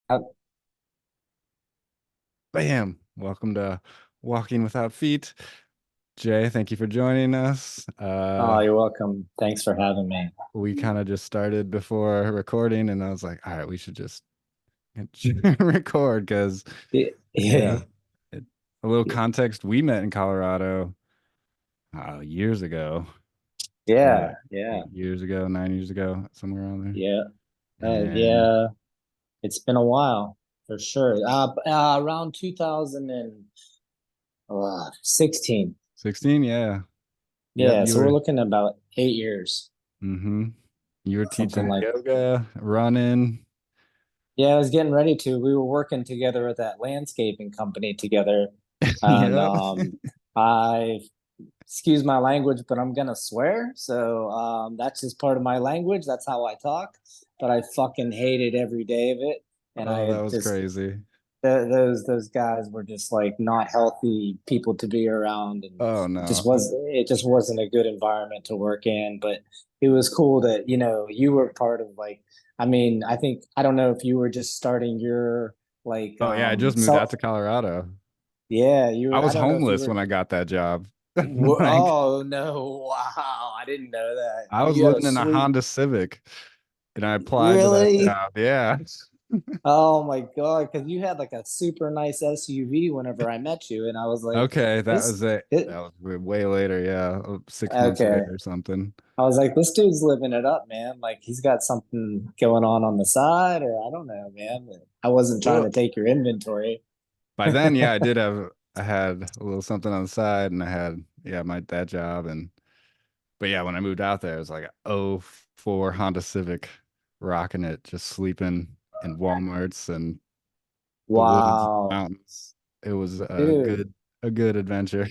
Uh, Bam! Welcome to Walking Without Feet. Jay, thank you for joining us. Oh, you're welcome. Thanks for having me. We kind of just started before recording, and I was like, all right, we should just record because, Yeah, yeah, it, a little context. We met in Colorado years ago, probably yeah, like yeah, 8 years ago, 9 years ago, somewhere around yeah. there. And Yeah, it's been a while for sure. Around 2016. 16, yeah. Yep, Yeah, you so we're were, looking at about 8 years, mm-hmm. You were something teaching like. yoga, running. Yeah, I was getting ready to. We were working together at that landscaping company together, and Yep. I excuse my language, but I'm gonna swear. So that's just part of my language. That's how I talk. But I fucking hated every day of it, and Oh, I that was just crazy. those guys were just like not healthy people to be around, and Oh no. it just wasn't a good environment to work in. But it was cool that you were part of like. I mean, I don't know if you were just starting your like Oh yeah, I just moved out self. to Colorado. Yeah, I I was don't know if you homeless were. when I got that job. Like Oh no! Wow, I didn't know that. I was You had a living in a sweet. Honda Civic and I applied to that Really? job. Yeah. Oh my God, because you had like a super nice SUV whenever I met you, and I was like, Okay, that this, was it. it, That was way later, yeah. 6 months okay. later or something. I was like, this dude's living it up, man. Like he's got something going on the side, or I don't know, man. I wasn't trying to Well, take your inventory. by then, yeah, I had a little something on the side and I had, yeah, my that job. And but yeah, when I moved out there, it was like oh 04 Honda Civic, rocking it, just sleeping in Walmarts and the woods and Wow, mountains. It was dude. a good adventure.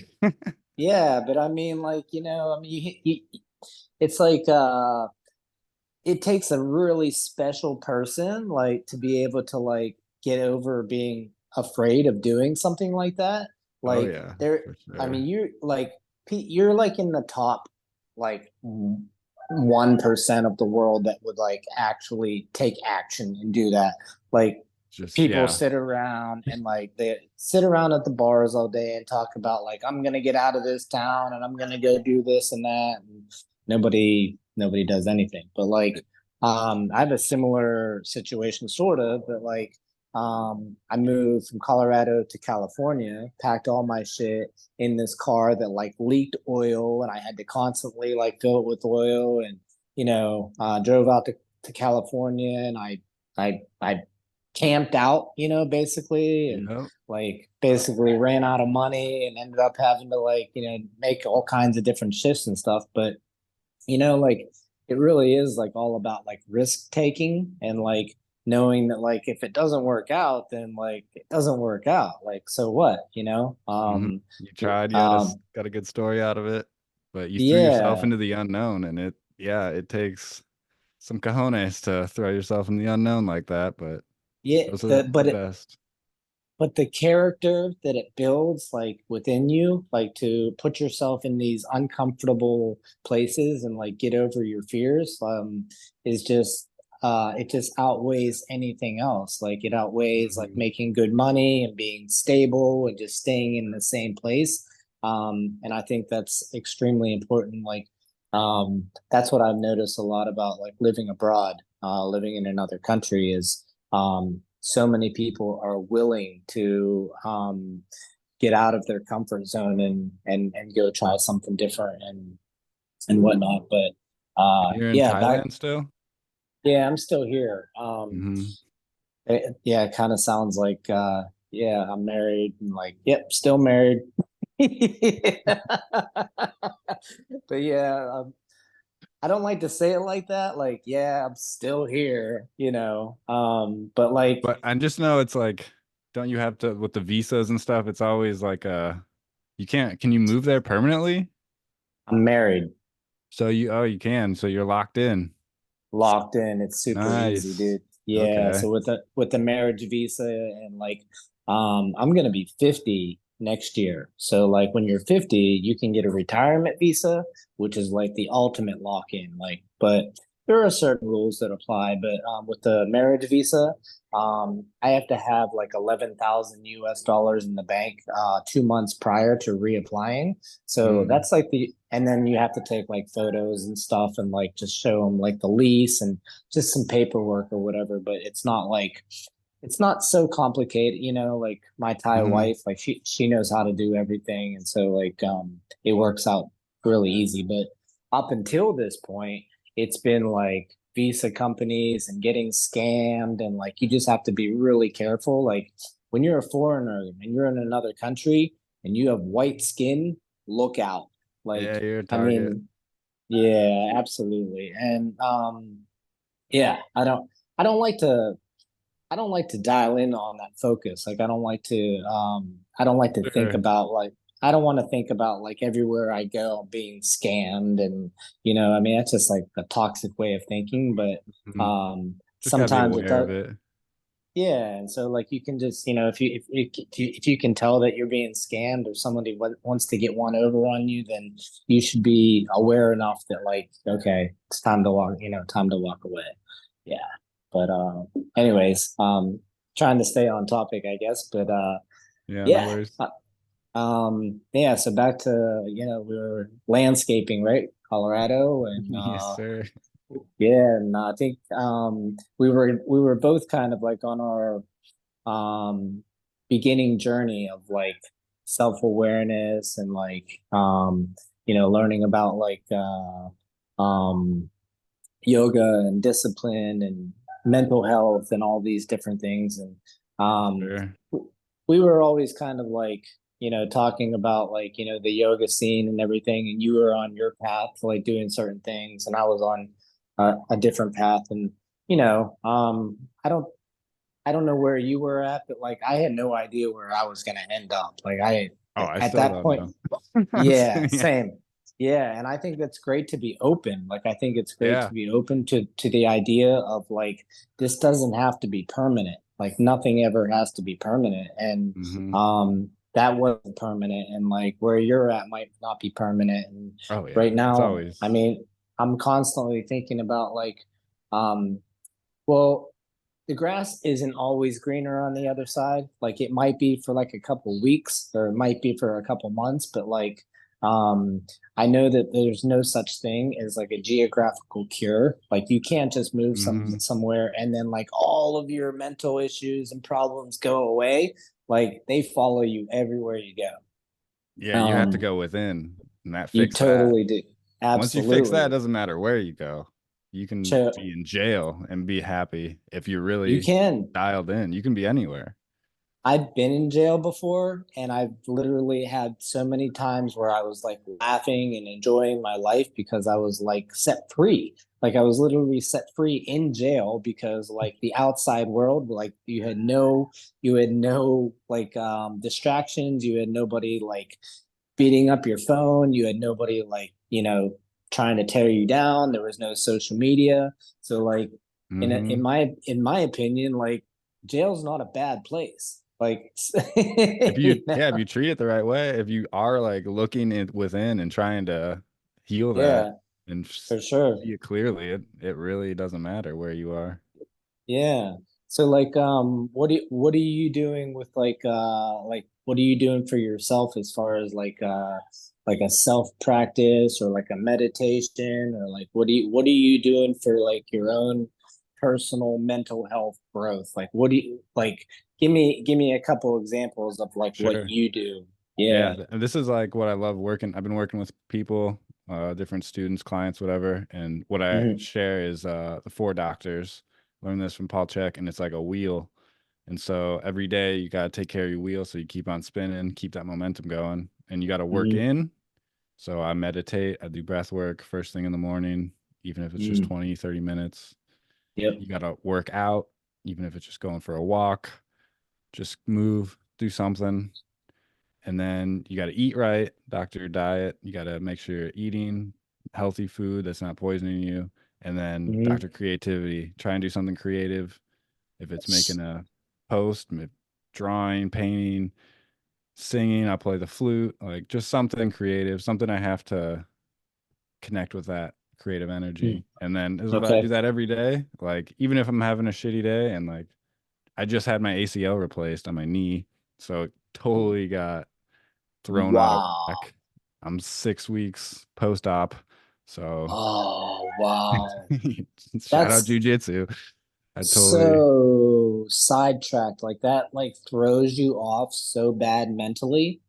Yeah, but I mean, like, I mean, it's like it takes a really special person like to be able to like get over being afraid of doing something like that. Oh Like yeah, there, for I mean, sure. you're like in the top like 1% of the world that would like actually take action and do that. Like Just people yeah, sit around and like they sit around at the bars all day and talk about like I'm gonna get out of this town and I'm gonna go do this and that. And nobody does anything. But like I have a similar situation sort of, but like I moved from Colorado to California, packed all my shit in this car that like leaked oil and I had to constantly like fill it with oil and drove out to California and I camped out, basically, and yep. like basically ran out of money and ended up having to like, make all kinds of different shifts and stuff. But, like it really is like all about like risk taking and like knowing that like if it doesn't work out, then like it doesn't work out. Like, so what, You tried, you um, got a good story out of it, but you threw yourself yeah, into the unknown, and yeah, it takes some cojones to throw yourself in the unknown like that, but yeah, those are the best. but the character that it builds like within you like to put yourself in these uncomfortable places and like get over your fears is just it just outweighs anything else. Like it outweighs like Mhm. making good money and being stable and just staying in the same place. And I think that's extremely important. Like that's what I've noticed a lot about like living abroad, living in another country is so many people are willing to get out of their comfort zone and go try something different and whatnot. But You're in yeah, back Thailand still? yeah, I'm still here. Hmm. Yeah, it kind of sounds like yeah, I'm married and like yep, still married. But yeah, I don't like to say it like that. Like, yeah, I'm still here, but like But I just know it's like, don't you have to with the visas and stuff? It's always like you can't. Can you move there permanently? I'm married. So you can. So you're locked in. Locked in. It's super easy, Nice. dude. Yeah. Okay. So with the marriage visa and like I'm gonna be 50 next year. So like when you're 50, you can get a retirement visa, which is like the ultimate lock-in. Like, but there are certain rules that apply. But with the marriage visa, I have to have like 11,000 US dollars in the bank 2 months prior to reapplying. So Mm, that's like and then you have to take like photos and stuff and like just show them like the lease and just some paperwork or whatever. But it's not so complicated, like my Thai mhm. wife, like she knows how to do everything. And so like it works out really easy. But up until this point, it's been like visa companies and getting scammed and like you just have to be really careful. Like when you're a foreigner and you're in another country and you have white skin, look out. Yeah, Like, you're a I target. mean, yeah, absolutely. And yeah, I don't like to dial in on that focus. Like I don't like to think Sure. about like I don't want to think about like everywhere I go I'm being scammed and I mean that's just like a toxic way of thinking, but Mhm. Just gotta be sometimes it aware does. of it. Yeah, and so like you can just, if you can tell that you're being scammed or somebody wants to get one over on you, then you should be aware enough that like, okay, it's time to time to walk away. Yeah. But anyways, trying to stay on topic, I guess, but Yeah, no yeah. worries. Yeah, so back to, we were landscaping, right? Colorado and Yes, sir. yeah, and I think we were both kind of like on our beginning journey of like self-awareness and like learning about like yoga and discipline and mental health and all these different things and um Sure. we were always kind of like talking about like the yoga scene and everything, and you were on your path like doing certain things and I was on a different path, and I don't know where you were at, but like I had no idea where I was gonna end up. Like Oh, I at still that don't point, know. yeah, Yeah. same. Yeah, and I think that's great to be open. Like I think it's great Yeah. to be open to the idea of like this doesn't have to be permanent. Like nothing ever has to be permanent. And Hmm. that wasn't permanent and like where you're at might not be permanent. And Oh, yeah. right It's now, I always. mean, I'm constantly thinking about like um well, the grass isn't always greener on the other side. Like it might be for like a couple weeks or it might be for a couple months, but like um I know that there's no such thing as like a geographical cure. Like you can't just move Hmm. somewhere and then like all of your mental issues and problems go away. Like they follow you everywhere you Yeah, go. you have to go within and that You fix that. totally do. Once you fix that, it Absolutely. doesn't matter where you go. You can So be in jail and be happy if you're you really can. dialed in. You can be anywhere. I've been in jail before, and I've literally had so many times where I was like laughing and enjoying my life because I was like set free. Like I was literally set free in jail because like the outside world, like you had no like distractions, you had nobody like beating up your phone, you had nobody like, trying to tear you down. There was no social media. So like Hmm. in my opinion, like jail's not a bad place. Like, If you, you yeah, if know, you treat it the right way, if you are like looking within and trying to heal that yeah, and for sure. see it clearly, it really doesn't matter where you are. Yeah. So like, what are you doing with like what are you doing for yourself as far as like a self practice or like a meditation or like what are you doing for like your own personal mental health growth? Like what do you like give me a couple examples of like what Sure. you do. Yeah, Yeah. and this is like what I love working. I've been working with people, different students, clients, whatever. And what I Hmm. share is the four doctors. Learned this from Paul Chek, and it's like a wheel. And so every day you got to take care of your wheel so you keep on spinning, keep that momentum going, and you got to work Hmm. in. So I meditate, I do breath work first thing in the morning, even if it's just Hmm. 20, 30 minutes. Yep. You got to work out, even if it's just going for a walk, just move, do something. And then you got to eat right, doctor your diet. You got to make sure you're eating healthy food that's not poisoning you. And then Hmm. doctor creativity. Try and do something creative. If it's making a post, drawing, painting, singing, I play the flute, like just something creative, something I have to connect with that creative energy. And then as I do Okay. that every day, like even if I'm having a shitty day and like I just had my ACL replaced on my knee, so it totally got thrown out of Wow. whack. I'm 6 weeks post-op, so Oh, wow. shout out That's jujitsu. I totally, so sidetracked. Like that, like throws you off so bad mentally.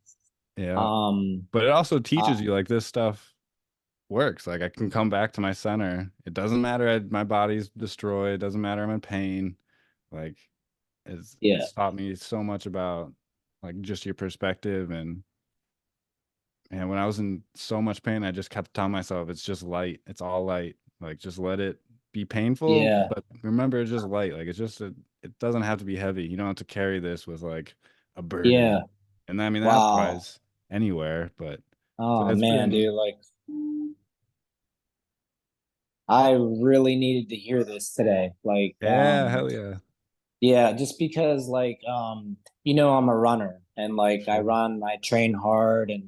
yeah. Um, But it also uh, teaches you like this stuff works. Like I can come back to my center. It doesn't matter. My body's destroyed. It doesn't matter. I'm in pain. Like yeah, it's taught me so much about like just your perspective and when I was in so much pain, I just kept telling myself it's just light. It's all light. Like just let it be painful, yeah, but remember it's just light. Like it doesn't have to be heavy. You don't have to carry this with like a yeah. burden. And I mean that Wow. applies anywhere, but so Oh it's man, been dude, like I really needed to hear this today. yeah, hell yeah. Yeah, just because I'm a runner and like I Sure. run, I train hard and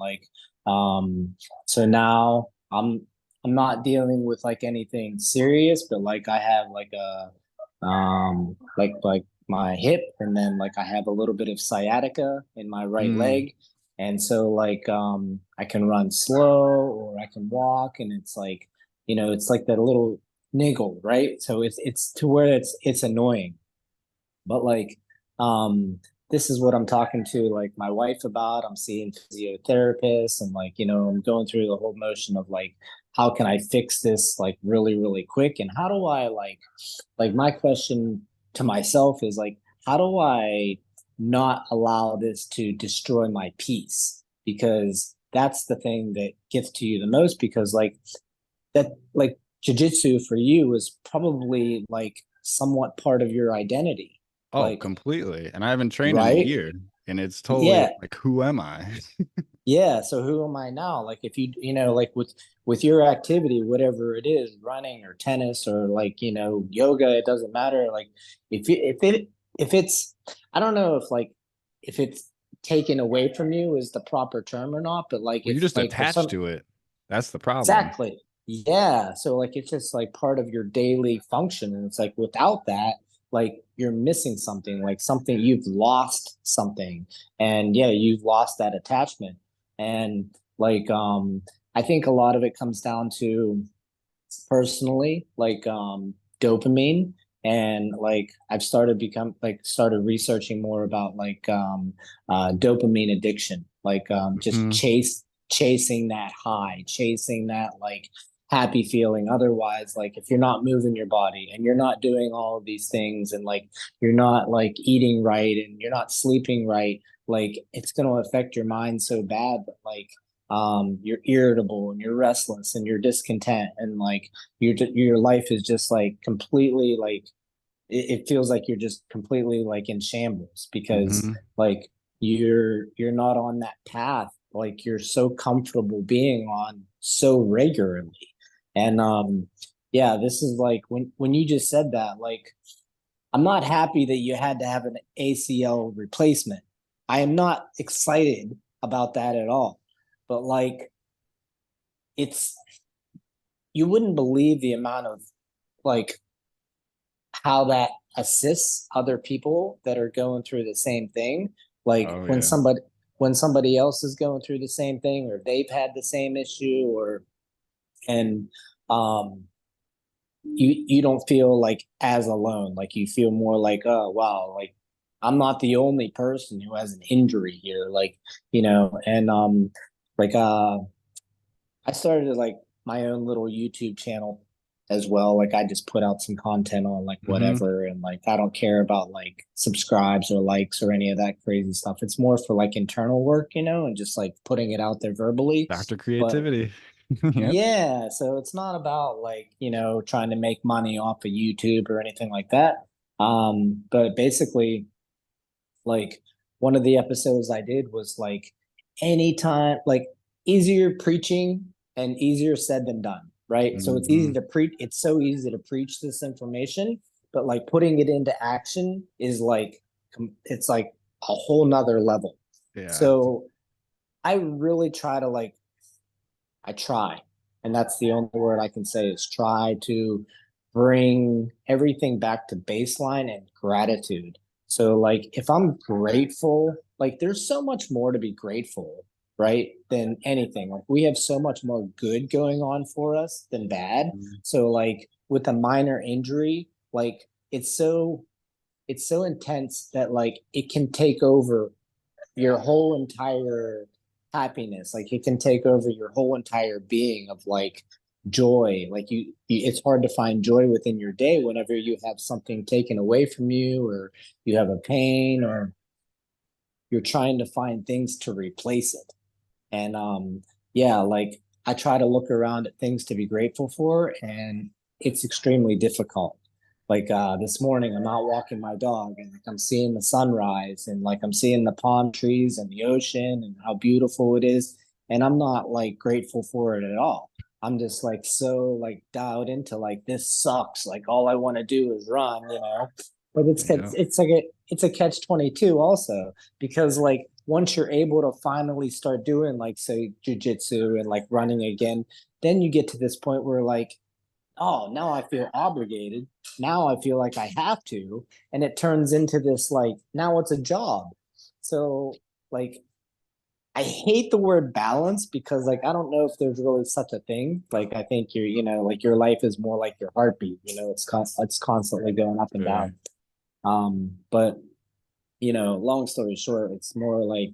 um so now I'm not dealing with like anything serious, but like I have like a like my hip and then like I have a little bit of sciatica in my right Mm. leg. And so I can run slow or I can walk and it's like, it's like that little niggle, right? So it's to where it's annoying, but this is what I'm talking to like my wife about. I'm seeing physiotherapists and I'm going through the whole motion of like how can I fix this like really, really quick? And how do I like my question to myself is like, how do I not allow this to destroy my peace? Because that's the thing that gets to you the most because that like jujitsu for you is probably like somewhat part of your identity. Oh, Like, completely. And I haven't trained in a right? year, and it's totally Yeah. like, who am I? Yeah. So who am I now? Like if like with your activity, whatever it is, running or tennis or yoga, it doesn't matter. Like if it's I don't know if it's taken away from you is the proper term or not, but like Well, you're if just like for attached some to it. That's the problem. exactly. Yeah. So like it's just like part of your daily function. And it's like without that, like you're missing something, like something you've lost something. And yeah, you've lost that attachment. And I think a lot of it comes down to personally, dopamine. And like I've started researching more about dopamine addiction, just Hmm. chasing that high, chasing that happy feeling. Otherwise, like if you're not moving your body and you're not doing all of these things and like you're not like eating right and you're not sleeping right, like it's going to affect your mind so bad that you're irritable and you're restless and you're discontent and like your life is just like completely like it feels like you're just completely like in shambles because Hmm. like you're not on that path like you're so comfortable being on so regularly. And yeah, this is like when you just said that, like I'm not happy that you had to have an ACL replacement. I am not excited about that at all. But like it's you wouldn't believe the amount of like how that assists other people that are going through the same thing. Like Oh yeah. when somebody else is going through the same thing or they've had the same issue or and um you don't feel like as alone. Like you feel more like, oh wow, like I'm not the only person who has an injury here. And like I started like my own little YouTube channel as well. Like I just put out some content on like Hmm. whatever and like I don't care about like subscribes or likes or any of that crazy stuff. It's more for like internal work, and just like putting it out there verbally. Dr. But Creativity. Yep. yeah, so it's not about like, trying to make money off of YouTube or anything like that. But basically like one of the episodes I did was like anytime, like easier preaching and easier said than done, right? So it's easy Hmm. to preach. It's so easy to preach this information, but like putting it into action is like, it's like a whole nother level. Yeah. So I really try to I try, and that's the only word I can say is try to bring everything back to baseline and gratitude. So like if I'm grateful, like there's so much more to be grateful, right? Than anything. Like we have so much more good going on for us than bad. Mm. So like with a minor injury, like it's so intense that like it can take over your whole entire happiness. Like it can take over your whole entire being of like joy. Like it's hard to find joy within your day whenever you have something taken away from you, or you have a pain, or you're trying to find things to replace it. And yeah, like I try to look around at things to be grateful for, and it's extremely difficult. Like this morning, I'm out walking my dog, and like I'm seeing the sunrise, and like I'm seeing the palm trees and the ocean and how beautiful it is. And I'm not like grateful for it at all. I'm just like so like dialed into like this sucks. Like all I want to do is run, you know. But Yeah. it's like it's a catch 22 also, because like once you're able to finally start doing like say jujitsu and like running again, then you get to this point where like, oh, now I feel obligated. Now I feel like I have to, and it turns into this like now it's a job. So like I hate the word balance because like I don't know if there's really such a thing. Like I think you're, you know, like your life is more like your heartbeat, you know, it's constantly going up and Sure. down. But you know, long story short, it's more like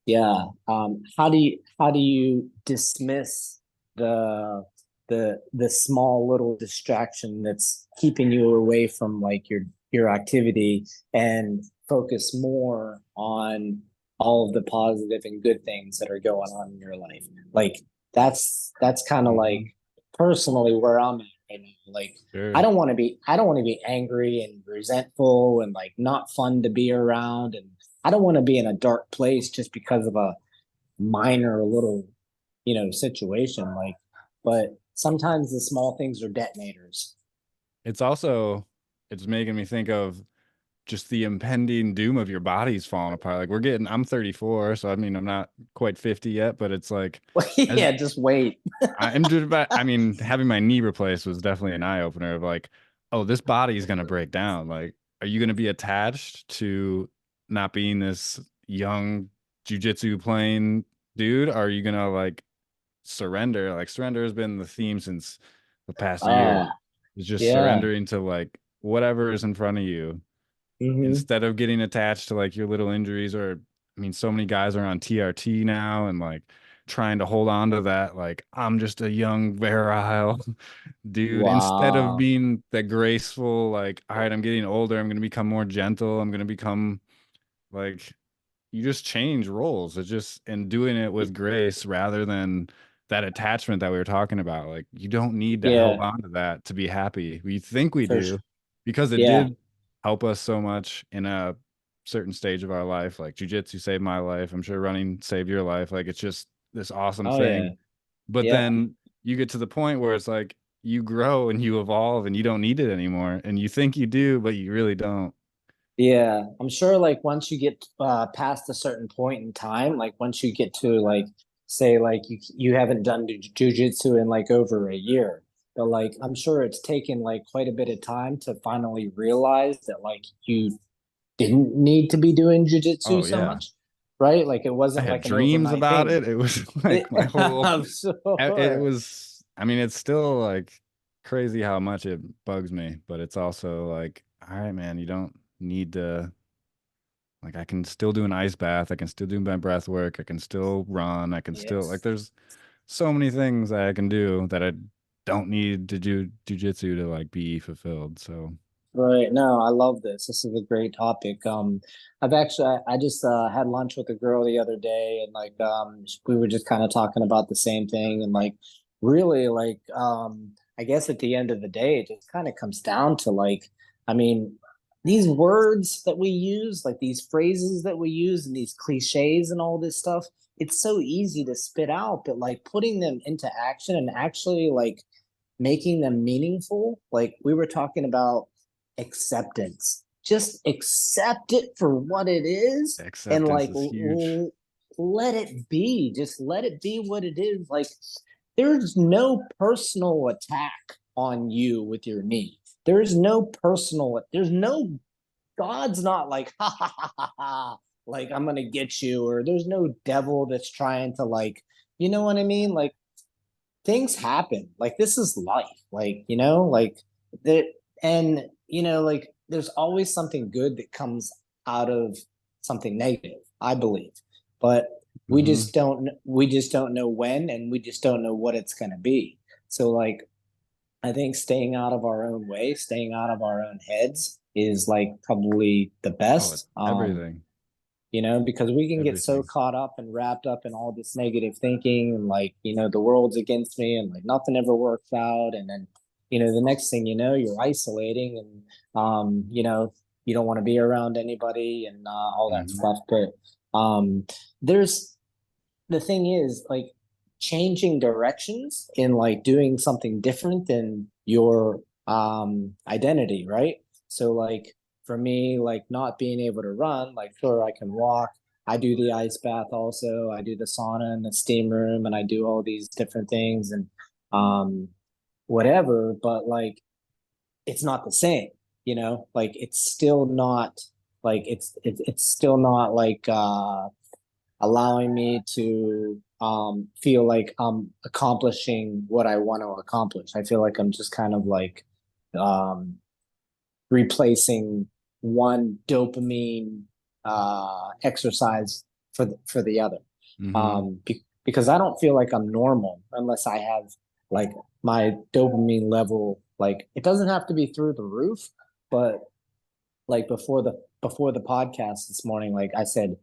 yeah, how do you dismiss the the small little distraction that's keeping you away from like your activity and focus more on all of the positive and good things that are going on in your life. Like that's kind of like Mhm. personally where I'm at right now. Like Sure. I don't want to be angry and resentful and like not fun to be around, and I don't want to be in a dark place just because of a minor little, you know, situation like, but sometimes the small things are detonators. It's also it's making me think of just the impending doom of your body's falling apart. Like I'm 34, so I mean I'm not quite 50 yet, but it's like as Yeah, just wait. I'm just about, I mean, having my knee replaced was definitely an eye opener of like, oh, this body is gonna break down. Like, are you gonna be attached to not being this young jujitsu playing dude? Are you gonna like surrender? Like surrender has been the theme since the past year. Oh, It's just yeah. surrendering to like whatever is in front of you Mm-hmm. instead of getting attached to like your little injuries. Or I mean so many guys are on TRT now and like trying to hold on to that, like I'm just a young virile dude, instead of Wow. being that graceful, like all right, I'm getting older, I'm going to become more gentle, I'm going to become like, you just change roles. It's just, and doing it with grace rather than that attachment that we were talking about. Like you don't need to hold Yeah, on to that to be happy. We think we for do sure. because it Yeah. did help us so much in a certain stage of our life. Like jujitsu saved my life. I'm sure running saved your life. Like it's just this awesome Oh yeah. thing. But Yeah. then you get to the point where it's like you grow and you evolve and you don't need it anymore. And you think you do, but you really don't. Yeah, I'm sure like once you get past a certain point in time, like once you get to like say like you haven't done jujitsu in like over a year, but like I'm sure it's taken like quite a bit of time to finally realize that like you didn't need to be doing jujitsu Oh, so yeah. much, right? Like it I wasn't had like an dreams overnight about thing. it. It was like my whole, I'm it sure. was, I mean, it's still like crazy how much it bugs me, but it's also like, all right, man, you don't need to, like, I can still do an ice bath. I can still do my breath work. I can still run. I can still, like, Yes. there's so many things that I can do that I don't need to do jujitsu to like be fulfilled. So, Right. No, I love this. This is a great topic. I've actually I just had lunch with a girl the other day, and like we were just kind of talking about the same thing, and like really like I guess at the end of the day it just kind of comes down to like, I mean, these words that we use, like these phrases that we use and these cliches and all this stuff, it's so easy to spit out, but like putting them into action and actually like making them meaningful. Like we were talking about acceptance. Just accept it for what it is, and acceptance like is huge. let it be. Just let it be what it is. Like there's no personal attack on you with your knee. There's no God's not like ha ha ha ha ha, like I'm gonna get you, or there's no devil that's trying to like, you know what I mean? Like things happen. Like this is life. Like, like that, and like there's always something good that comes out of something negative, I believe. But Hmm. we just don't know when, and we just don't know what it's gonna be. So like I think staying out of our own way, staying out of our own heads is like probably the Oh, it's best. everything. Because we can get so Everything. caught up and wrapped up in all this negative thinking and like, the world's against me and like nothing ever works out. And then, the next thing you know, you're isolating and, you don't want to be around anybody and all that Hmm. stuff. But there's the thing is like changing directions in like doing something different than your identity, right? So like for me, like not being able to run, like sure I can walk. I do the ice bath also. I do the sauna and the steam room and I do all these different things and um whatever, but like it's not the same, like it's still not like it's still not like allowing me to feel like I'm accomplishing what I want to accomplish. I feel like I'm just kind of like um, replacing one dopamine exercise for the other. Hmm. Because I don't feel like I'm normal unless I have like my dopamine level, like it doesn't have to be through the roof, but like before the podcast this morning, like I said,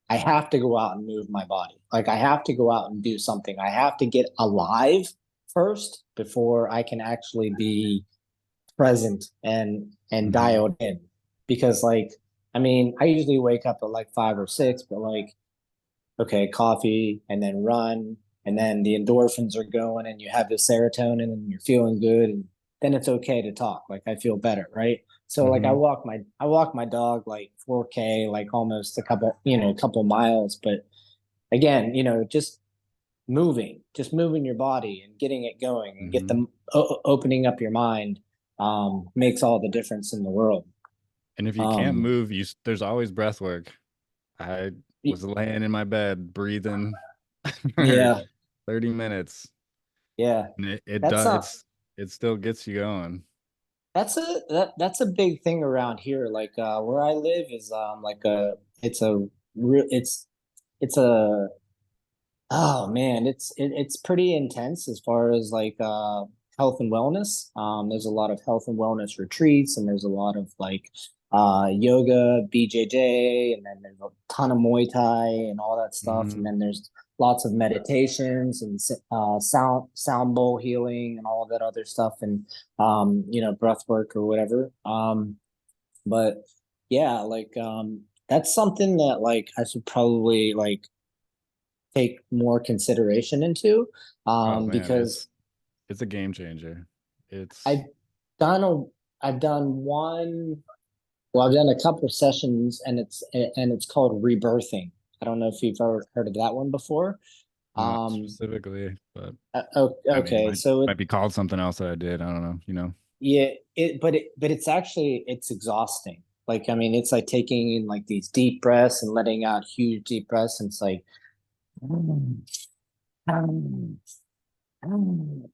I have to go out and move my body. Like I have to go out and do something. I have to get alive first before I can actually be present and Hmm. dialed in. Because like, I mean, I usually wake up at like 5 or 6, but like, okay, coffee and then run, and then the endorphins are going and you have the serotonin and you're feeling good, and then it's okay to talk. Like I feel better, right? So like Hmm. I walk my dog like 4K, like almost a couple miles, but again, just moving your body and getting it going and get Hmm. them opening up your mind makes all the difference in the world. And if you can't Um move, there's always breath work. I was laying in my bed breathing for yeah, 30 minutes, yeah. and it That's does not it still gets you going. that's a big thing around here. Like where I live is like a it's a real it's a oh man, it's pretty intense as far as like health and wellness. There's a lot of health and wellness retreats, and there's a lot of like yoga, BJJ, and then there's a ton of Muay Thai and all that stuff. And Hmm. then there's lots of meditations and sound bowl healing and all of that other stuff, and breath work or whatever. But yeah, like that's something that like I should probably like take more consideration into Oh man, because it's a game changer. I've It's done a I've done one well I've done a couple of sessions and it's called rebirthing. I don't know if you've ever heard of that one before. not Um specifically, but I mean, okay, so might be called something else that I did. I don't know, you know. yeah, but it's actually it's exhausting. Like I mean it's like taking in like these deep breaths and letting out huge deep breaths, and it's like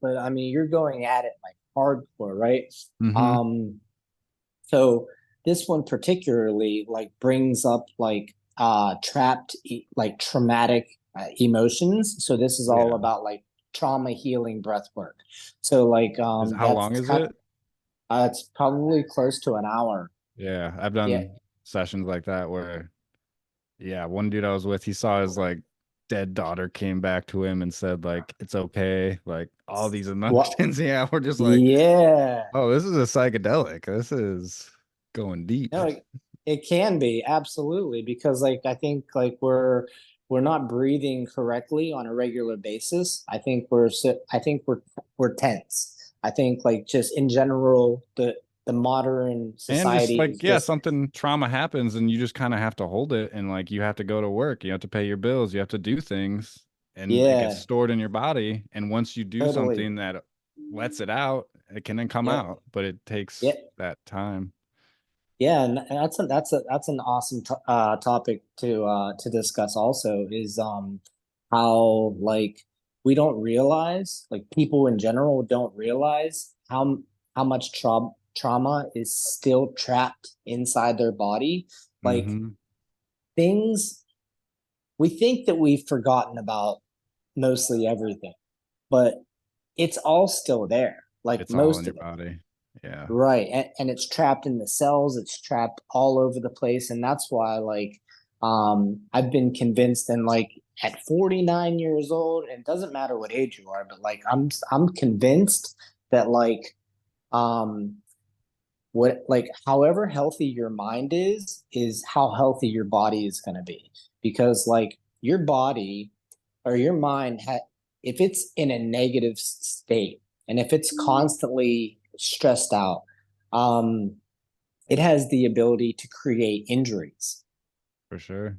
but I mean, you're going at it like hardcore, right? Hmm. Um, so this one particularly like brings up like trapped like traumatic emotions. So this is all Yeah. about like trauma healing breath work. So like How that's long is kind it? it's probably close to an hour. Yeah, I've Yeah. done sessions like that where, yeah, one dude I was with, he saw his like dead daughter came back to him and said like it's okay, like all these What? emotions. Yeah, we're just like, Yeah. oh, this is a psychedelic. This is going deep. No, it can be absolutely because like I think like we're not breathing correctly on a regular basis. I think we're tense. I think like just in general the modern And just society like, is yeah, just something trauma happens and you just kind of have to hold it and like you have to go to work, you have to pay your bills, you have to do things and it gets yeah, stored in your body. And once you do totally. something that lets it out, it can then come Yep. out, but it takes Yep. that time. Yeah, and that's an awesome topic to discuss also is how like we don't realize, like people in general don't realize how much trauma is still trapped inside their body. Like Hmm. things we think that we've forgotten about mostly everything, but it's all still there, like It's all in most your of it. body. Yeah, Right. And it's trapped in the cells, it's trapped all over the place. And that's why, like, I've been convinced, and like at 49 years old, and it doesn't matter what age you are, but like I'm convinced that um what like however healthy your mind is how healthy your body is going to be. Because like your body or your mind if it's in a negative state, and if it's constantly stressed out, um it has the ability to create injuries. for sure.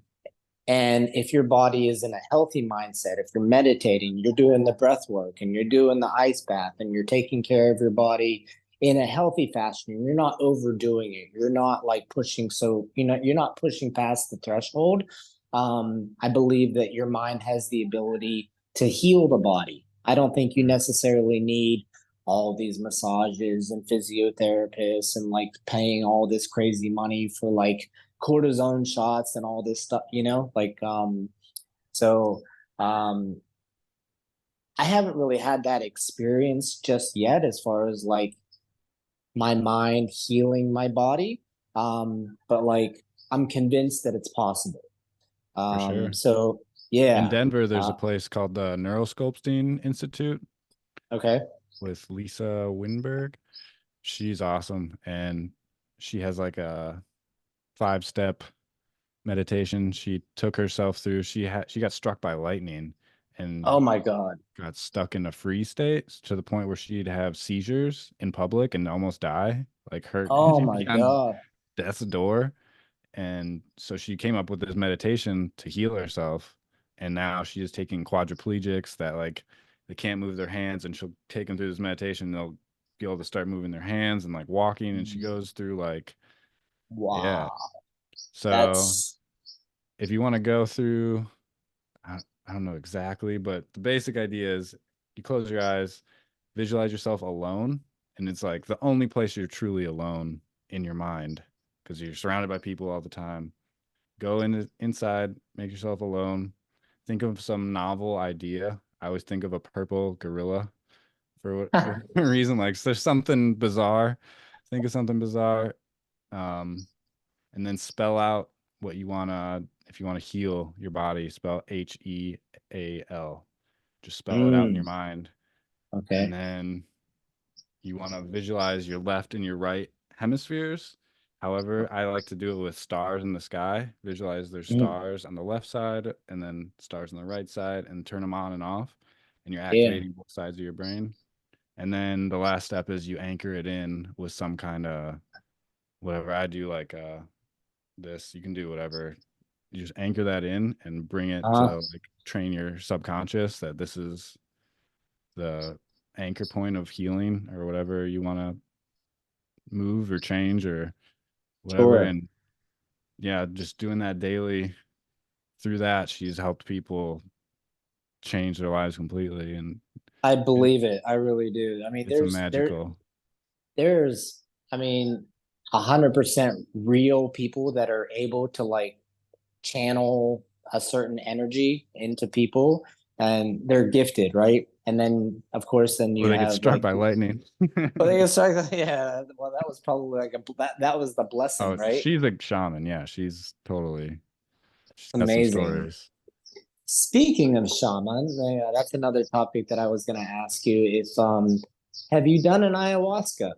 And if your body is in a healthy mindset, if you're meditating, you're doing the breath work and you're doing the ice bath and you're taking care of your body in a healthy fashion, you're not overdoing it. You're not like pushing, so you're not pushing past the threshold. I believe that your mind has the ability to heal the body. I don't think you necessarily need all these massages and physiotherapists and like paying all this crazy money for like cortisone shots and all this stuff, like so um I haven't really had that experience just yet as far as like my mind healing my body. But like I'm convinced that it's possible. For sure. So In yeah. Denver, there's a uh place called the Neurosculpting Institute okay. with Lisa Winberg. She's awesome. And she has like a 5-step meditation she took herself through. She got struck by lightning Oh and my God. got stuck in a freeze state to the point where she'd have seizures in public and almost die, like her Oh my be on God. death's door. And so she came up with this meditation to heal herself. And now she is taking quadriplegics that like they can't move their hands, and she'll take them through this meditation. And they'll be able to start moving their hands and like walking. And she goes through like, yeah. Wow. So That's if you want to go through, I don't know exactly, but the basic idea is you close your eyes, visualize yourself alone. And it's like the only place you're truly alone in your mind because you're surrounded by people all the time. Go inside, make yourself alone. Think of some novel idea. I always think of a purple gorilla for what reason. Like, so there's something bizarre. Think of something bizarre, um, and then spell out what you wanna. If you want to heal your body, spell HEAL. Just spell it out in your mind, and okay. then you want to visualize your left and your right hemispheres. However, I like to do it with stars in the sky. Visualize there's Mm, stars on the left side and then stars on the right side and turn them on and off. And you're yeah. activating both sides of your brain. And then the last step is you anchor it in with some kind of whatever I do, like this. You can do whatever. You just anchor that in and bring it uh to like train your subconscious that this is the anchor point of healing or whatever you want to move or change or whatever. sure. And yeah, just doing that daily through that, she's helped people change their lives completely. And I it, believe it. I really do. I mean, it's a magical, there's, I mean, 100% real people that are able to like channel a certain energy into people, and they're gifted, right? And then, of course, then or you they get have struck like, by lightning. well, they start, yeah. Well, that was probably like that was the blessing, Oh, right? she's a shaman. Yeah, she's got some Amazing. stories. Speaking of shaman, yeah, that's another topic that I was going to ask you. If have you done an ayahuasca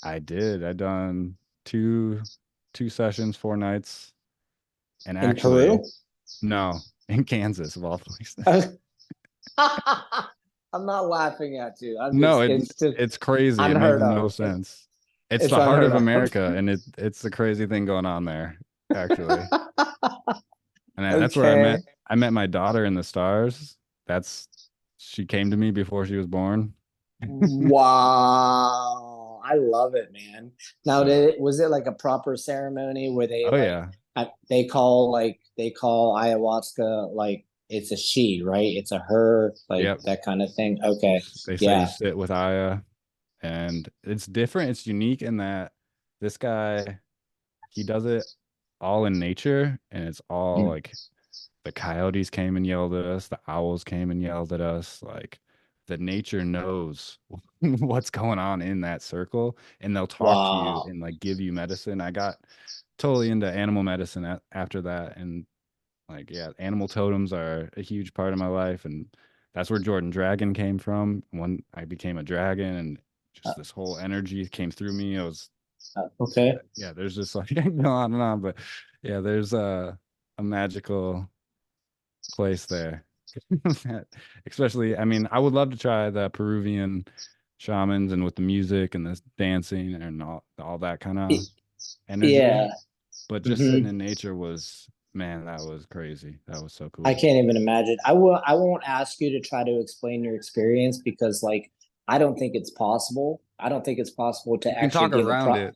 I did. I done two two sessions, 4 nights, and in actually, Peru? no, in Kansas of all places. I'm not laughing at you. No, It's just it's crazy. It made unheard no of. sense. It's It's the heart unheard of of. America, and it's the crazy thing going on there, actually. And that's where Okay. I met my daughter in the stars. That's she came to me before she was born. Wow. I love it, man. Now, So, was it like a proper ceremony where they oh like yeah, they call ayahuasca like it's a she, right? It's a her, like yep. that kind of thing. Okay, They say you yeah. sit with Aya, and it's different. It's unique in that this guy, he does it all in nature, and it's all Mm. like the coyotes came and yelled at us, the owls came and yelled at us. Like the nature knows what's going on in that circle, and they'll talk to you Wow. and like give you medicine. I got totally into animal medicine after that, and like yeah, animal totems are a huge part of my life, and that's where Jordan Dragon came from. When I became a dragon, and Uh, just this whole energy came through me. I was okay. yeah, there's just like go on and on, but yeah, there's a magical place there. Especially, I mean, I would love to try the Peruvian shamans and with the music and the dancing and all that kind of Y- energy. Yeah. But just sitting Hmm. in nature was, man, that was crazy. That was so I cool. can't even imagine. I won't ask you to try to explain your experience because like I don't think it's possible. I don't think it's possible to You can actually talk give a around pro it,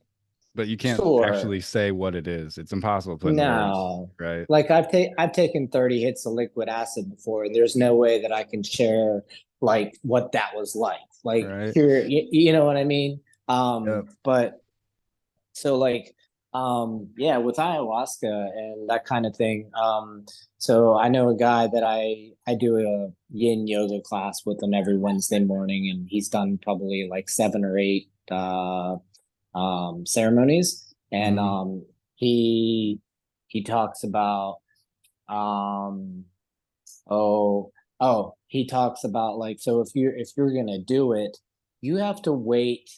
but you can't sure. actually say what it is. It's impossible to put into words, No. right? Like I've taken 30 hits of liquid acid before, and there's no way that I can share like what that was like. Like Right? here, you know what I mean? Yep. But so like yeah, with ayahuasca and that kind of thing. So I know a guy that I do a yin yoga class with him every Wednesday morning, and he's done probably like 7 or 8 ceremonies. And Hmm. he he talks about um oh he talks about like, so if you're gonna do it, you have to wait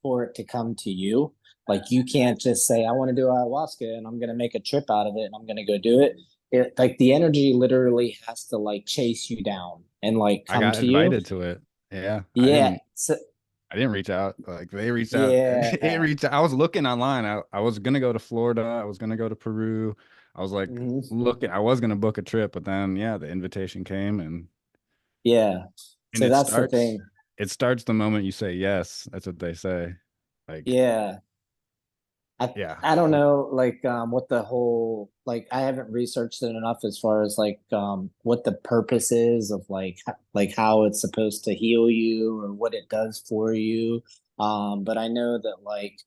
for it to come to you. Like you can't just say I want to do ayahuasca and I'm gonna make a trip out of it and I'm gonna go do it. It like the energy literally has to like chase you down and like I come got to you. invited to it. Yeah. Yeah. So I didn't reach out. Like they reached out. It yeah. reached out. I was looking online. I was gonna go to Florida. I was gonna go to Peru. I was like Mhm. looking. I was gonna book a trip, but then yeah, the invitation came, Yeah. and So that's the thing. it starts the moment you say yes. That's what they say. Like Yeah. I yeah. I don't know like what the whole like I haven't researched it enough as far as like what the purpose is of like how it's supposed to heal you or what it does for you. But I know that like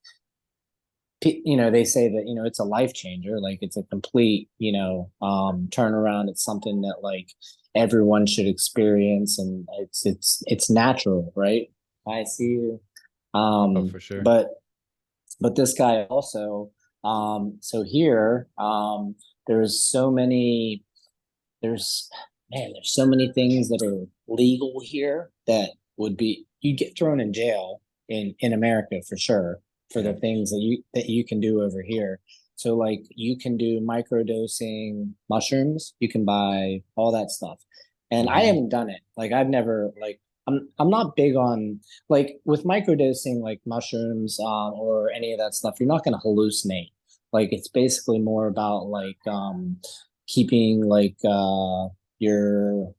you know they say that you know it's a life changer, like it's a complete you know turnaround. It's something that like everyone should experience, and it's natural, right? I see you. Oh, for sure. But this guy also so here there's so many there's man there's so many things that are legal here that would be you get thrown in jail in America for sure for the Yeah. things that you can do over here. So like you can do microdosing mushrooms, you can buy all that stuff. And I Hmm. haven't done it. Like I've never like I'm not big on like with microdosing like mushrooms or any of that stuff. You're not going to hallucinate. Like it's basically more about like keeping like your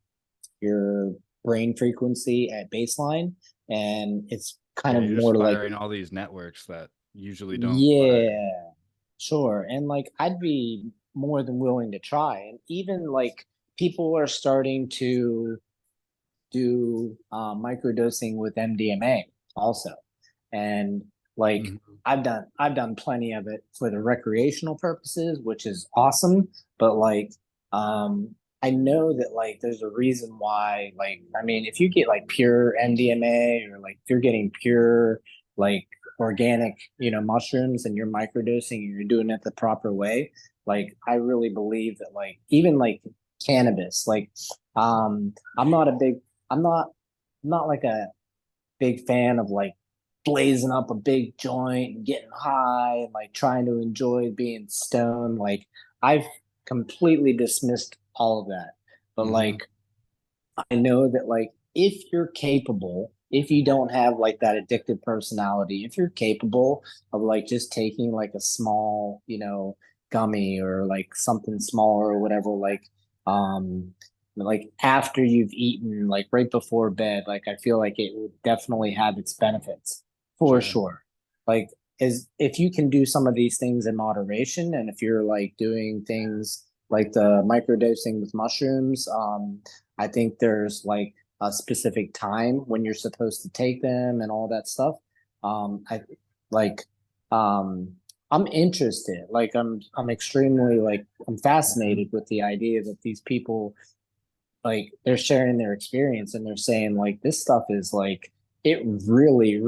brain frequency at baseline, and it's kind Yeah, of you're just more like firing all these networks that usually don't fire. yeah, sure. And like I'd be more than willing to try. And even like people are starting to do microdosing with MDMA also. And like Mhm. I've done plenty of it for the recreational purposes, which is awesome. But like I know that like there's a reason why like I mean if you get like pure MDMA or like if you're getting pure like organic, you know, mushrooms and you're microdosing and you're doing it the proper way, like I really believe that like even like cannabis, like I'm not a big I'm not I'm not like a big fan of like blazing up a big joint and getting high and like trying to enjoy being stoned. Like I've completely dismissed all of that. But Mhm. like I know that like if you're capable, if you don't have like that addictive personality, if you're capable of like just taking like a small, you know, gummy or like something smaller or whatever, like after you've eaten, like right before bed, like I feel like it would definitely have its benefits for Sure. sure. like is if you can do some of these things in moderation, and if you're like doing things like the microdosing with mushrooms, I think there's like a specific time when you're supposed to take them and all that stuff. I like um I'm interested. Like I'm extremely like I'm fascinated with the idea that these people like they're sharing their experience and they're saying like this stuff is like it really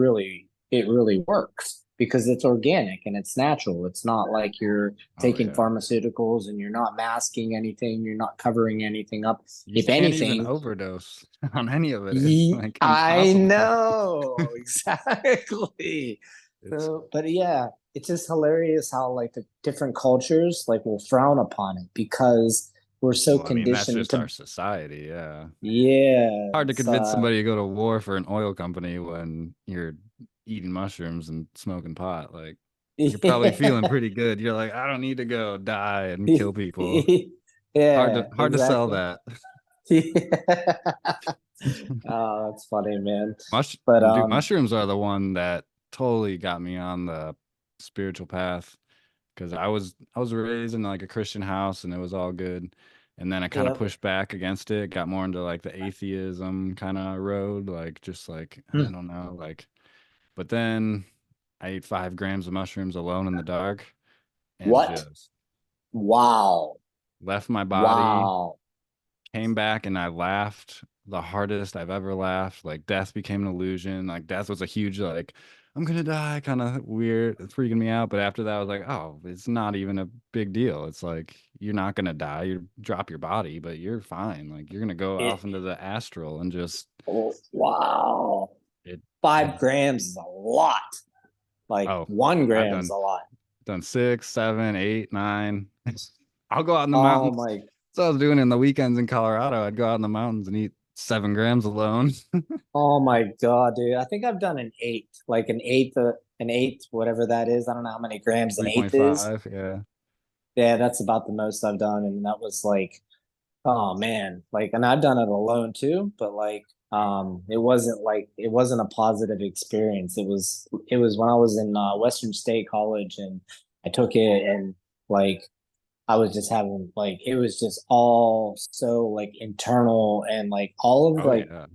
works because it's organic and it's natural. It's not like you're Oh taking yeah. pharmaceuticals and you're not masking anything, you're not covering anything up. You If can't even anything, overdose on any of it. It's like I impossible. know exactly. It's So, but yeah, it's just hilarious how like the different cultures like will frown upon it because we're so well, I mean, that's conditioned just our to, society. Yeah. yeah, Hard to it's convince somebody to go to war for an oil company when you're eating mushrooms and smoking pot. Like you're probably feeling yeah. pretty good. You're like, I don't need to go die and kill people. Yeah, Hard to sell exactly. that. Yeah. Oh, that's funny, man. Mush But Dude, mushrooms are the one that totally got me on the spiritual path because I was raised in like a Christian house and it was all good. And then I kind of yeah. pushed back against it, got more into like the atheism kind of road, like just like I Hmm. don't know, like but then I ate 5 grams of mushrooms alone in the dark and What? just Wow. left my body, Wow. came back and I laughed the hardest I've ever laughed. Like death became an illusion. Like death was a huge like I'm gonna die kind of weird, freaking me out. But after that, I was like, oh, it's not even a big deal. It's like you're not gonna die. You drop your body, but you're fine. Like you're gonna go It, off into the astral and just oh, wow. it. 5 grams is a lot. Like Oh, 1 gram is a lot. done 6, 7, 8, 9. I'll go out in the Oh mountains. my, So I was doing in the weekends in Colorado. I'd go out in the mountains and eat 7 grams alone. oh my God, dude. I think I've done an eighth, like an eighth, whatever that is. I don't know how many grams an eighth is. 3.5. Yeah. Yeah, that's about the most I've done. And that was like, oh man, like, and I've done it alone too, but like, it wasn't a positive experience. It was when I was in Western State College and I took it and like, I was just having like, it was just all so like internal and like all of Oh yeah.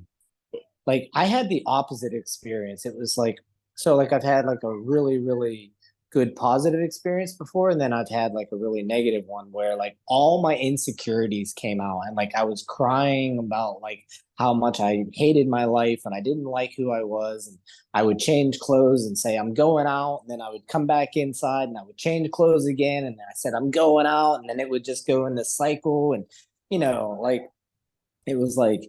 like I had the opposite experience. It was like so like I've had like a really good positive experience before and then I've had like a really negative one where like all my insecurities came out and like I was crying about like how much I hated my life and I didn't like who I was and I would change clothes and say I'm going out and then I would come back inside and I would change clothes again and then I said I'm going out and then it would just go in this cycle and like it was like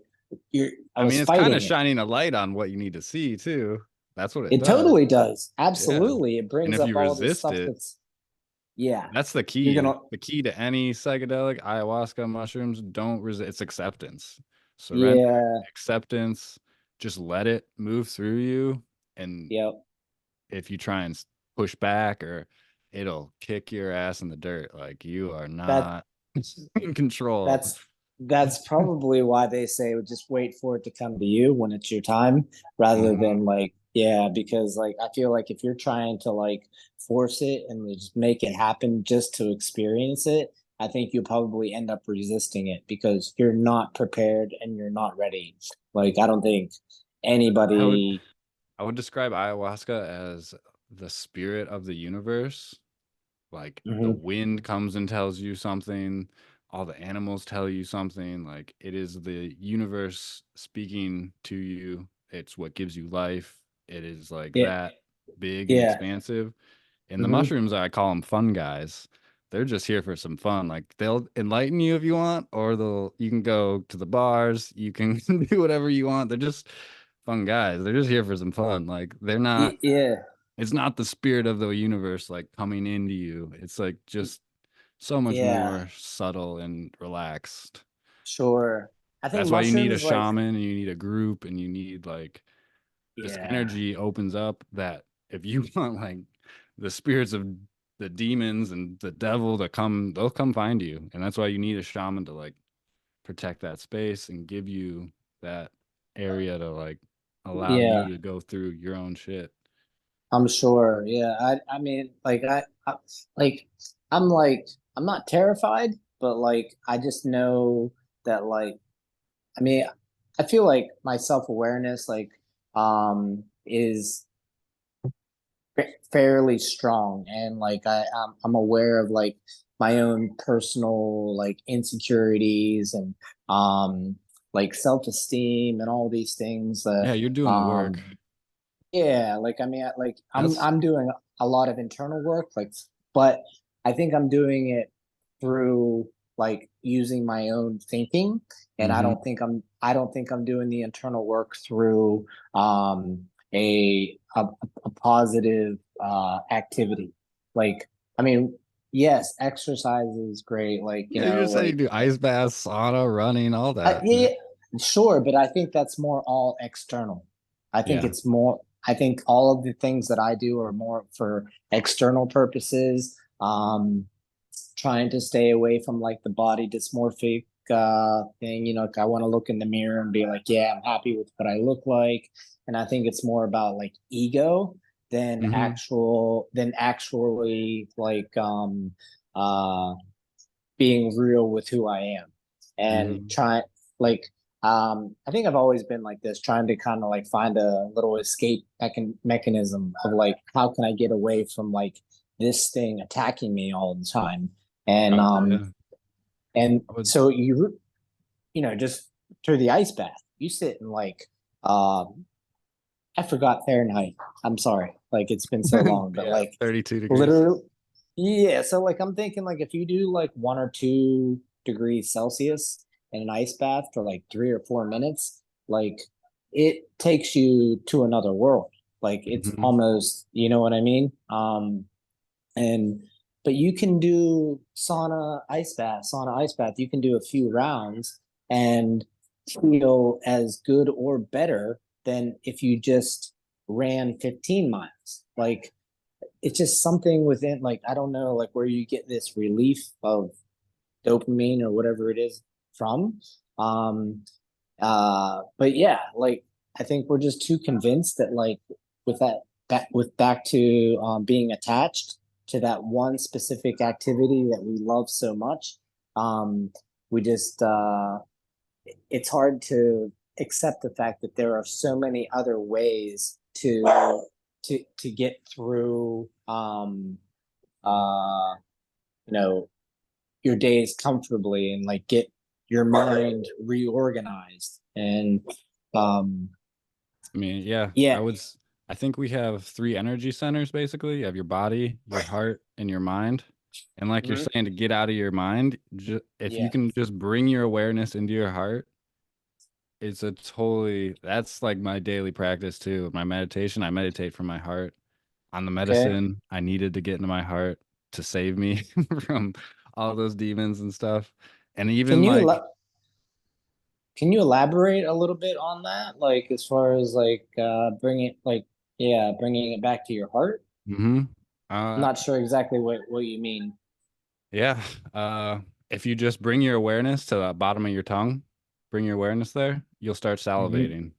I I mean, was it's kind of fighting it. shining a light on what you need to see too. That's what it It does. totally does. Yeah. Absolutely. It And brings if up you all this resist stuff it, that's, yeah, that's the you're key. gonna, The key to any psychedelic, ayahuasca, mushrooms, don't resist. It's acceptance. Surrender, yeah, acceptance. Just let it move through you. And yep. if you try and push back or it'll kick your ass in the dirt. Like you are That, not in control. that's probably why they say just wait for it to come to you when it's your time rather Mhm. than like, yeah, because like I feel like if you're trying to like force it and just make it happen just to experience it, I think you'll probably end up resisting it because you're not prepared and you're not ready. Like, I don't think I would anybody, I would describe ayahuasca as the spirit of the universe. Like the Mhm. wind comes and tells you something, all the animals tell you something. Like it is the universe speaking to you. It's what gives you life. It is like Yeah, that big and yeah. expansive. And the Hmm. mushrooms, I call them fun guys. They're just here for some fun. Like they'll enlighten you if you want, or you can go to the bars, you can do whatever you want. They're just fun guys. They're just here for some fun. Like they're not Yeah, it's not the spirit of the universe like coming into you. It's like just so much yeah, more subtle and relaxed. sure. I think That's why you need a mushrooms, like, shaman and you need a group and you need like this yeah, energy opens up that if you want like the spirits of the demons and the devil to come, they'll come find you. And that's why you need a shaman to like protect that space and give you that area to like allow yeah. you to go through your own shit. I'm sure. Yeah. I mean, like, like, I'm not terrified, but like, I just know that, like, I mean, I feel like my self-awareness, like, is fairly strong. And like, I'm aware of like my own personal, like, insecurities and, like, self-esteem and all these things that, Yeah, you're doing the work. um, yeah, like like That's I'm doing a lot of internal work, like, but I think I'm doing it through like using my own thinking, and hmm I don't think I'm doing the internal work through um a a positive activity. Like, I mean, yes, exercise is great, like, yeah, you're just saying you like, do ice baths, sauna, running, all that. yeah, sure, but I think that's more all external. I think Yeah. it's more, I think all of the things that I do are more for external purposes. Trying to stay away from like the body dysmorphic thing, like, I want to look in the mirror and be like, yeah, I'm happy with what I look like. And I think it's more about like ego hmm than actually like uh being real with who I am and hmm like I think I've always been like this, trying to kind of like find a little escape mechanism of like, how can I get away from like this thing attacking me all the time. And Oh, yeah. and I would. so just through the ice bath, you sit in like, I forgot Fahrenheit. I'm sorry. Like, it's been so long, but Yeah, like, 32 degrees. literally, yeah. So like, I'm thinking like, if you do like 1 or 2 degrees Celsius in an ice bath for like 3 or 4 minutes, like, it takes you to another world. Like, it's hmm almost, you know what I mean? And but you can do sauna ice bath. You can do a few rounds and feel as good or better than if you just ran 15 miles. Like, it's just something within, like, I don't know, like, where you get this relief of dopamine or whatever it is from. Um but yeah, like, I think we're just too convinced that, like, with back to being attached to that one specific activity that we love so much. um we just it's hard to accept the fact that there are so many other ways to get through uh you know your days comfortably and like get your mind reorganized. And um I mean, yeah, yeah. I think we have three energy centers basically. You have your body, your heart, and your mind. And like you're Mhm. saying, to get out of your mind, if you Yeah. can just bring your awareness into your heart, that's like my daily practice too. My meditation, I meditate from my heart. On the Okay. medicine, I needed to get into my heart to save me from all those demons and stuff. And Can even you like, can you elaborate a little bit on that? Like, as far as like bringing it back to your heart. hmm I'm uh, not sure exactly what you mean. yeah, if you just bring your awareness to the bottom of your tongue, bring your awareness there, you'll start Hmm. salivating.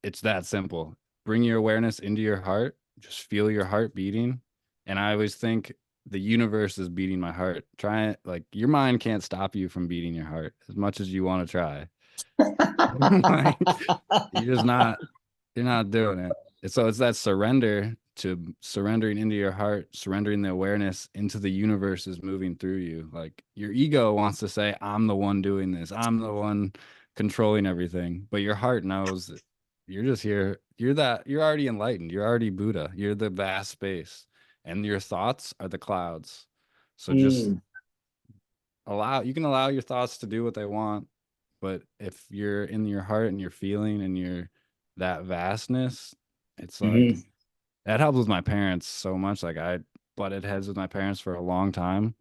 It's that simple. Bring your awareness into your heart, just feel your heart beating. And I always think the universe is beating my heart. Try it. Like your mind can't stop you from beating your heart as much as you want to try. Like you're just not you're not doing it. And so it's that surrender to surrendering into your heart, surrendering the awareness into the universe is moving through you. Like your ego wants to say, I'm the one doing this, I'm the one controlling everything. But your heart knows that you're just here. You're already enlightened. You're already Buddha. You're the vast space. And your thoughts are the clouds. So just Mm, you can allow your thoughts to do what they want, but if you're in your heart and you're feeling and you're that vastness, it's like hmm. that helps with my parents so much. Like I butted heads with my parents for a long time.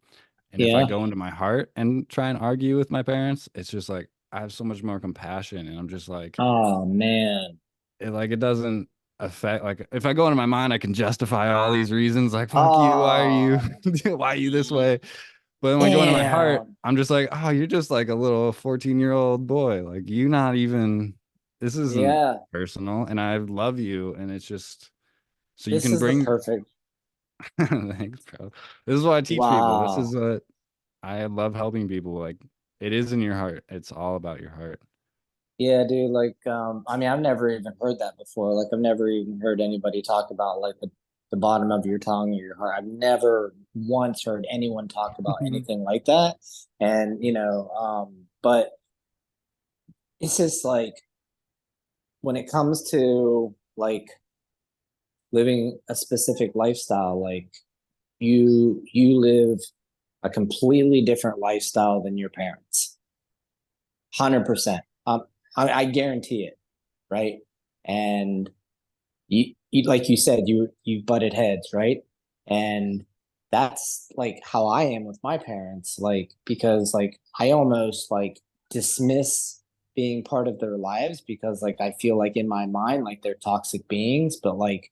And if I Yeah. go into my heart and try and argue with my parents, it's just like I have so much more compassion and I'm just like Oh man. it doesn't affect like if I go into my mind, I can justify all these reasons like fuck you, why are you Oh, why are you this way? But when I go into my heart, damn. I'm just like, oh, you're just like a little 14-year-old boy. Like you not even this isn't Yeah. personal and I love you and it's just So you This can is the bring perfect. thanks, bro. This is what I teach people. This is Wow. what I love helping people. Like it is in your heart. It's all about your heart. Yeah, dude, like I mean I've never even heard that before. Like I've never even heard anybody talk about like the bottom of your tongue or your heart. I've never once heard anyone talk about anything like that. And but it's just like when it comes to like living a specific lifestyle, like you live a completely different lifestyle than your parents. 100%. I guarantee it, right? And you like you said, you butted heads, right? And that's like how I am with my parents, like because like I almost like dismiss being part of their lives because like I feel like in my mind like they're toxic beings, but like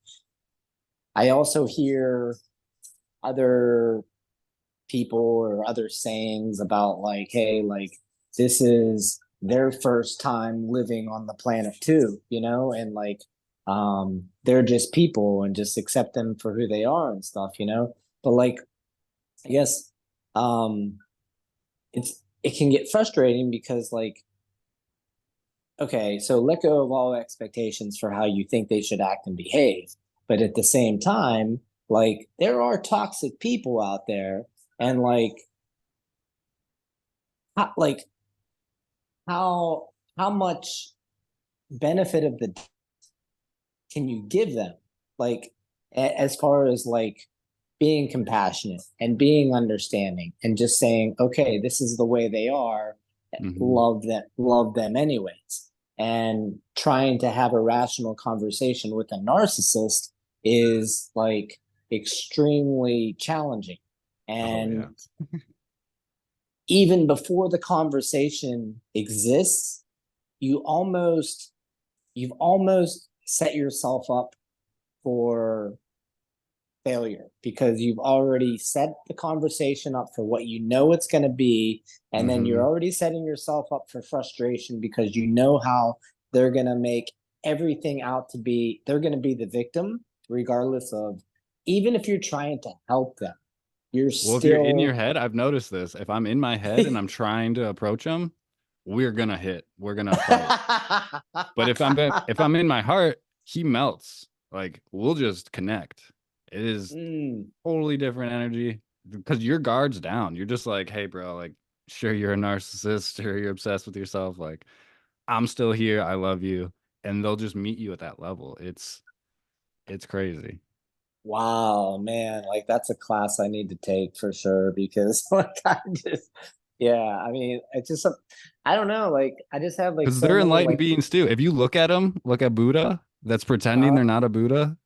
I also hear other people or other sayings about like, hey, like this is their first time living on the planet too, and like they're just people and just accept them for who they are and stuff. But like I guess um it can get frustrating because like okay, so let go of all expectations for how you think they should act and behave. But at the same time, like there are toxic people out there and like how much benefit of the can you give them like as far as like being compassionate and being understanding and just saying okay this is the way they are, Hmm. love them anyways, and trying to have a rational conversation with a narcissist is like extremely challenging. Oh yeah. And even before the conversation exists, you almost you've almost set yourself up for failure because you've already set the conversation up for what you know it's going to be, and then you're Hmm. already setting yourself up for frustration because you know how they're going to make everything out to be they're going to be the victim regardless of, even if you're trying to help them, you're Well, if you're in your still head, I've noticed this. If I'm in my head and I'm trying to approach him, we're gonna hit. We're gonna fight. But if I'm in my heart, he melts. Like we'll just connect. It is Mm, totally different energy because your guard's down. You're just like, hey, bro, like, sure, you're a narcissist, sure, you're obsessed with yourself. Like, I'm still here. I love you. And they'll just meet you at that level. It's crazy. wow, man, like that's a class I need to take for sure because like I just yeah, I mean, it's just I don't know, like I just have like Because so they're many enlightened like beings too. If you look at them, look at Buddha that's pretending uh they're not a Buddha,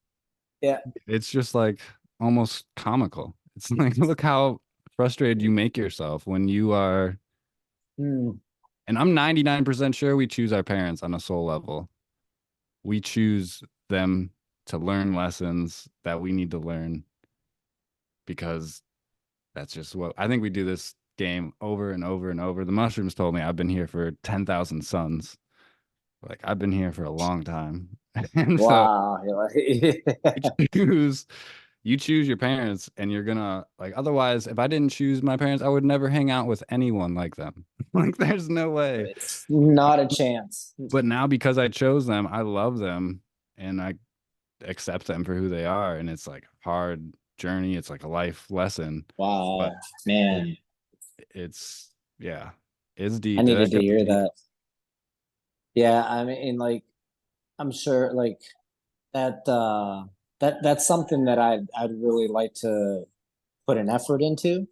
yeah. it's just like almost comical. It's like, look how frustrated you make yourself when you are. Mm, And I'm 99% sure we choose our parents on a soul level. We choose them to learn lessons that we need to learn because that's just what I think we do this game over and over and over. The mushrooms told me I've been here for 10,000 suns. Like I've been here for a long time. And so wow. you choose you choose your parents and you're gonna like otherwise if I didn't choose my parents, I would never hang out with anyone like them. Like there's no way. It's not a chance. But now because I chose them, I love them and I accept them for who they are. And it's like a hard journey. It's like a life lesson. But Wow, it man, it's yeah, it's I deep. needed That to goes hear deep. that. Yeah, I mean, like I'm sure like that that's something that I'd really like to put an effort into.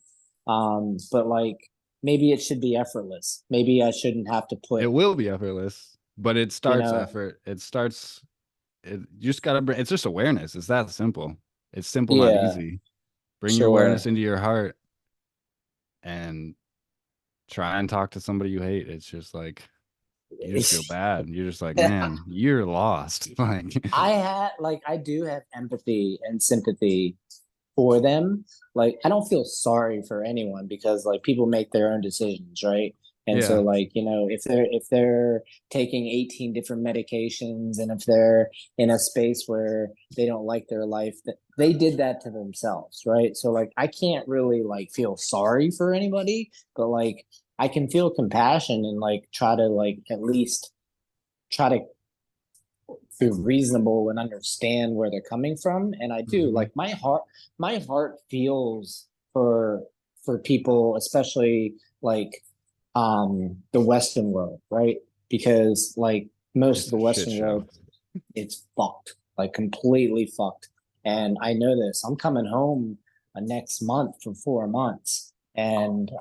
But like maybe it should be effortless. Maybe I shouldn't have to It put, will be effortless, but it you starts know, effort. You just gotta bring it's just awareness. It's that simple. It's simple, not yeah, easy. Bring your awareness sure. into your heart and try and talk to somebody you hate. It's just like you just feel bad. You're just like, man, you're lost. Like, I do have empathy and sympathy for them. Like I don't feel sorry for anyone because like people make their own decisions, right? And so Yeah. like, if they're taking 18 different medications, and if they're in a space where they don't like their life, that they did that to themselves, right? So like I can't really like feel sorry for anybody, but like I can feel compassion and like try to like at least try to feel reasonable and understand where they're coming from. And I do Hmm. like my heart feels for people, especially like the Western world, right? Because like most of It's the a shit Western show. world, it's fucked, like completely fucked. And I know this. I'm coming home next month for 4 months, and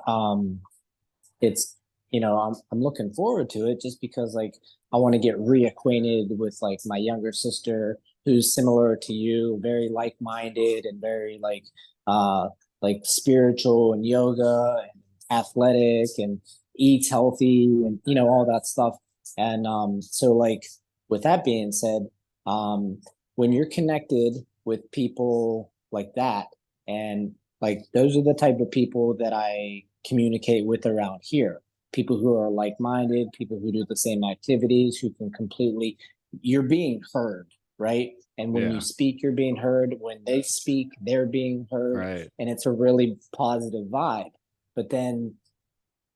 it's I'm looking forward to it just because like I want to get reacquainted with like my younger sister, who's similar to you, very like-minded and very like spiritual and yoga and athletic and eats healthy and all that stuff. And so like with that being said, um when you're connected with people like that, and like those are the type of people that I communicate with around here. People who are like-minded, people who do the same activities, who can completely, you're being heard, right? And when you Yeah. speak, you're being heard. When they speak, they're being heard. Right. And it's a really positive vibe. But then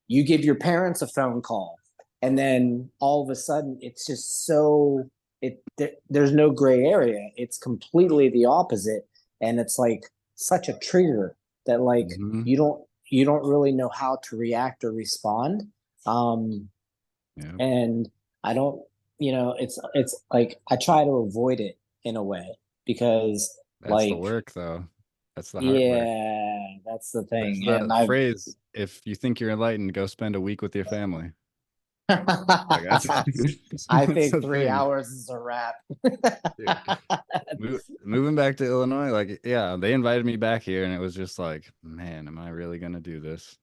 you give your parents a phone call, and then all of a sudden it's just there's no gray area. It's completely the opposite. And it's like such a trigger that like Hmm. you don't really know how to react or respond. um Yeah. and I don't, it's like I try to avoid it in a way, because That's the like, work, though. That's the hard work. yeah, that's the There's thing. the And I've phrase, if you think you're enlightened, go spend a week with your family. Like that's I that's think the three thing. hours is a wrap. Dude, moving back to Illinois, like, yeah, they invited me back here, and it was just like, man, am I really gonna do this?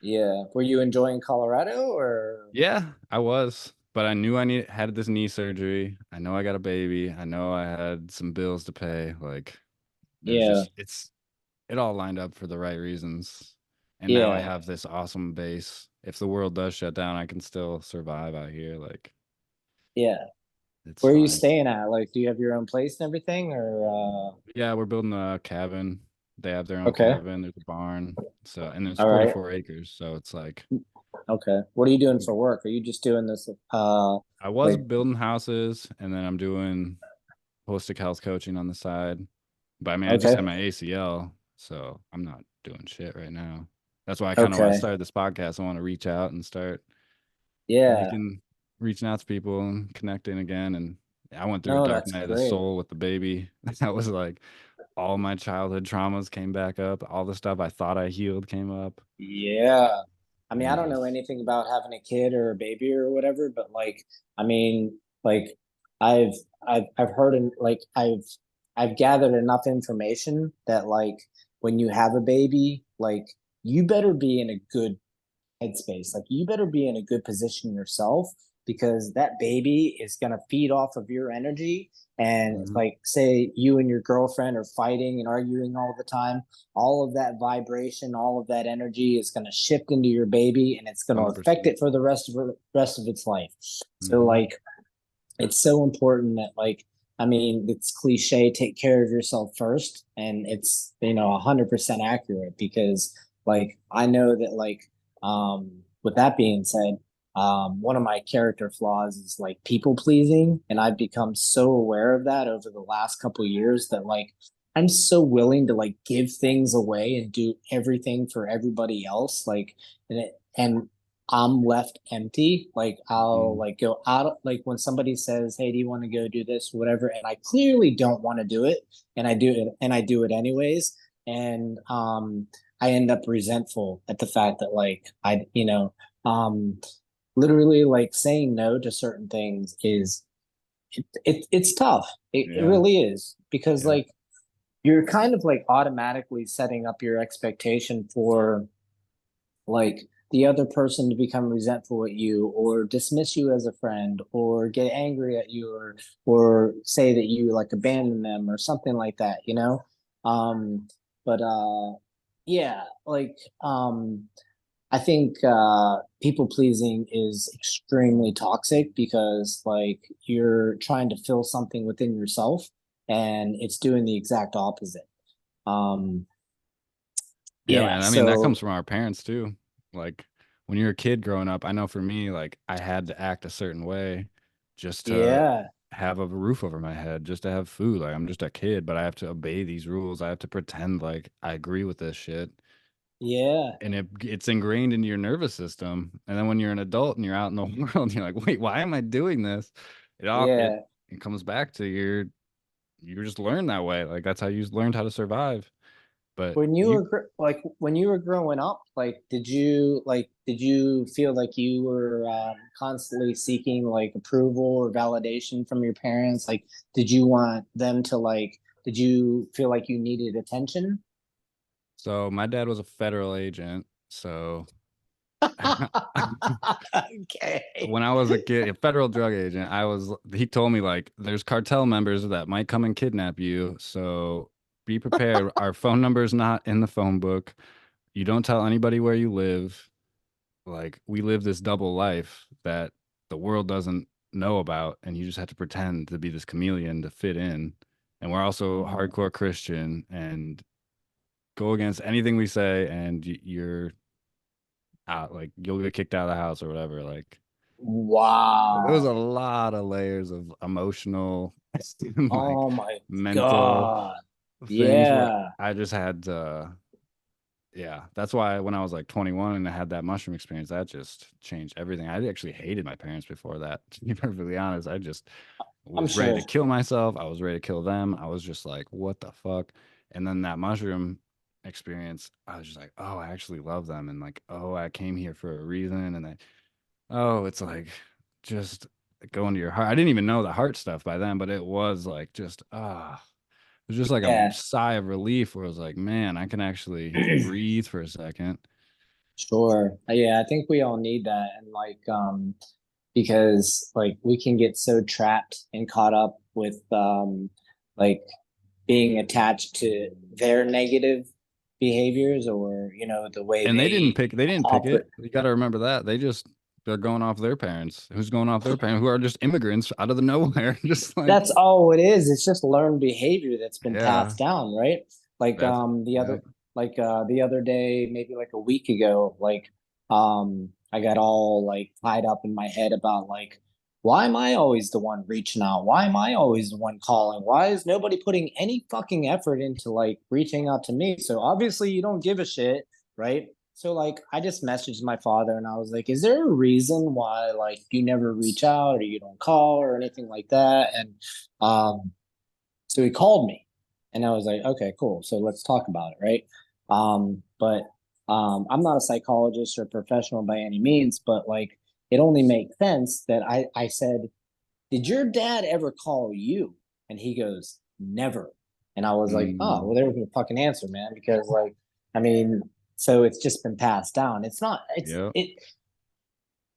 Yeah. Were you enjoying Colorado or? Yeah, I was, but I knew I had this knee surgery. I know I got a baby. I know I had some bills to pay. Like, there's Yeah. just it all lined up for the right reasons. And now I Yeah. have this awesome base. If the world does shut down, I can still survive out here. Like, Yeah. it's Where are you fine. staying at? Like, do you have your own place and everything, or Yeah, we're building a cabin. They have their own okay. cabin. There's a barn. So, and there's All right. 44 acres. So it's like, Okay. What are you doing for work? Are you just doing this I was like, building houses, and then I'm doing holistic health coaching on the side. But I mean, I just okay. had my ACL, so I'm not doing shit right now. That's why I kind of want to Okay. start this podcast. I want to reach out and start Yeah. making reaching out to people and connecting again. And I went through a No, dark that's night of the great. soul with the baby. That was like all my childhood traumas came back up. All the stuff I thought I healed came up. Yeah. I mean, I And don't know just anything about having a kid or a baby or whatever, but like, I mean, like I've I've heard and like I've gathered enough information that like when you have a baby, like you better be in a good headspace. Like you better be in a good position yourself, because that baby is going to feed off of your energy. And Mhm. like, say you and your girlfriend are fighting and arguing all the time, all of that vibration, all of that energy is going to shift into your baby, and it's going to affect 100%. it for the rest of its life. So Hmm. like, it's so important that like, I mean, it's cliche, take care of yourself first. And it's, 100% accurate, because like, I know that like, with that being said, one of my character flaws is like people pleasing. And I've become so aware of that over the last couple of years that like, I'm so willing to like give things away and do everything for everybody else. Like, and I'm left empty. Like I'll Hmm. like go out, like when somebody says, "Hey, do you want to go do this, whatever?" And I clearly don't want to do it, and I do it anyways. And I end up resentful at the fact that like um literally like saying no to certain things is it's tough. It Yeah. really is, because Yeah. like you're kind of like automatically setting up your expectation for like the other person to become resentful at you, or dismiss you as a friend, or get angry at you, or say that you like abandon them or something like that. um but yeah, like I think people pleasing is extremely toxic because like you're trying to fill something within yourself and it's doing the exact opposite. Um, Yeah, yeah, man. I mean, that comes so from our parents too. Like when you're a kid growing up, I know for me, like I had to act a certain way just to yeah, have a roof over my head, just to have food. Like I'm just a kid, but I have to obey these rules. I have to pretend like I agree with this shit. yeah, And it's ingrained into your nervous system. And then when you're an adult and you're out in the world, you're like, wait, why am I doing this? It all yeah. it comes back to you just learn that way. Like that's how you learned how to survive. But When you you were like when you were growing up, like did you feel like you were constantly seeking like approval or validation from your parents? Like, did you want them to like? Did you feel like you needed attention? So my dad was a federal agent. So Okay. when I was a kid, a federal drug agent, he told me like there's cartel members that might come and kidnap you. So be prepared. Our phone number is not in the phone book. You don't tell anybody where you live. Like we live this double life that the world doesn't know about, and you just have to pretend to be this chameleon to fit in. And we're also Oh, hardcore Christian and go against anything we say, and you're out. Like you'll get kicked out of the house or whatever. Like there was wow. a lot of layers of emotional, like Oh my mental God. things where Yeah. I just had to. Yeah, that's why when I was like 21 and I had that mushroom experience, that just changed everything. I actually hated my parents before that, to be perfectly honest. I just I'm was ready sure. to kill myself. I was ready to kill them. I was just like, what the fuck? And then that mushroom experience, I was just like, oh, I actually love them. And like, oh, I came here for a reason. And oh, it's like just going to your heart. I didn't even know the heart stuff by then, but it was like just, it was just like a Yeah. sigh of relief where I was like, man, I can actually breathe for a second. Sure. Yeah, I think we all need that. And like, because like we can get so trapped and caught up with like being attached to their negative behaviors or, you know, the way And they they didn't pick operate. it. You got to remember that. They're going off their parents. Who's going off their parents? Who are just immigrants out of the nowhere. Just like, That's all it is. It's just learned behavior that's been yeah, passed down, right? Like that's, yeah. the other day, maybe like a week ago, like I got all like tied up in my head about like why am I always the one reaching out? Why am I always the one calling? Why is nobody putting any fucking effort into like reaching out to me? So obviously you don't give a shit, right? So like I just messaged my father and I was like, is there a reason why like you never reach out or you don't call or anything like that? And um so he called me and I was like, okay, cool. So let's talk about it, right? But I'm not a psychologist or professional by any means, but like it only makes sense that I said, did your dad ever call you? And he goes, never. And I was like, oh, Mm, well, there was a fucking answer, man, because like, I mean, so it's just been passed down. It's not, yeah.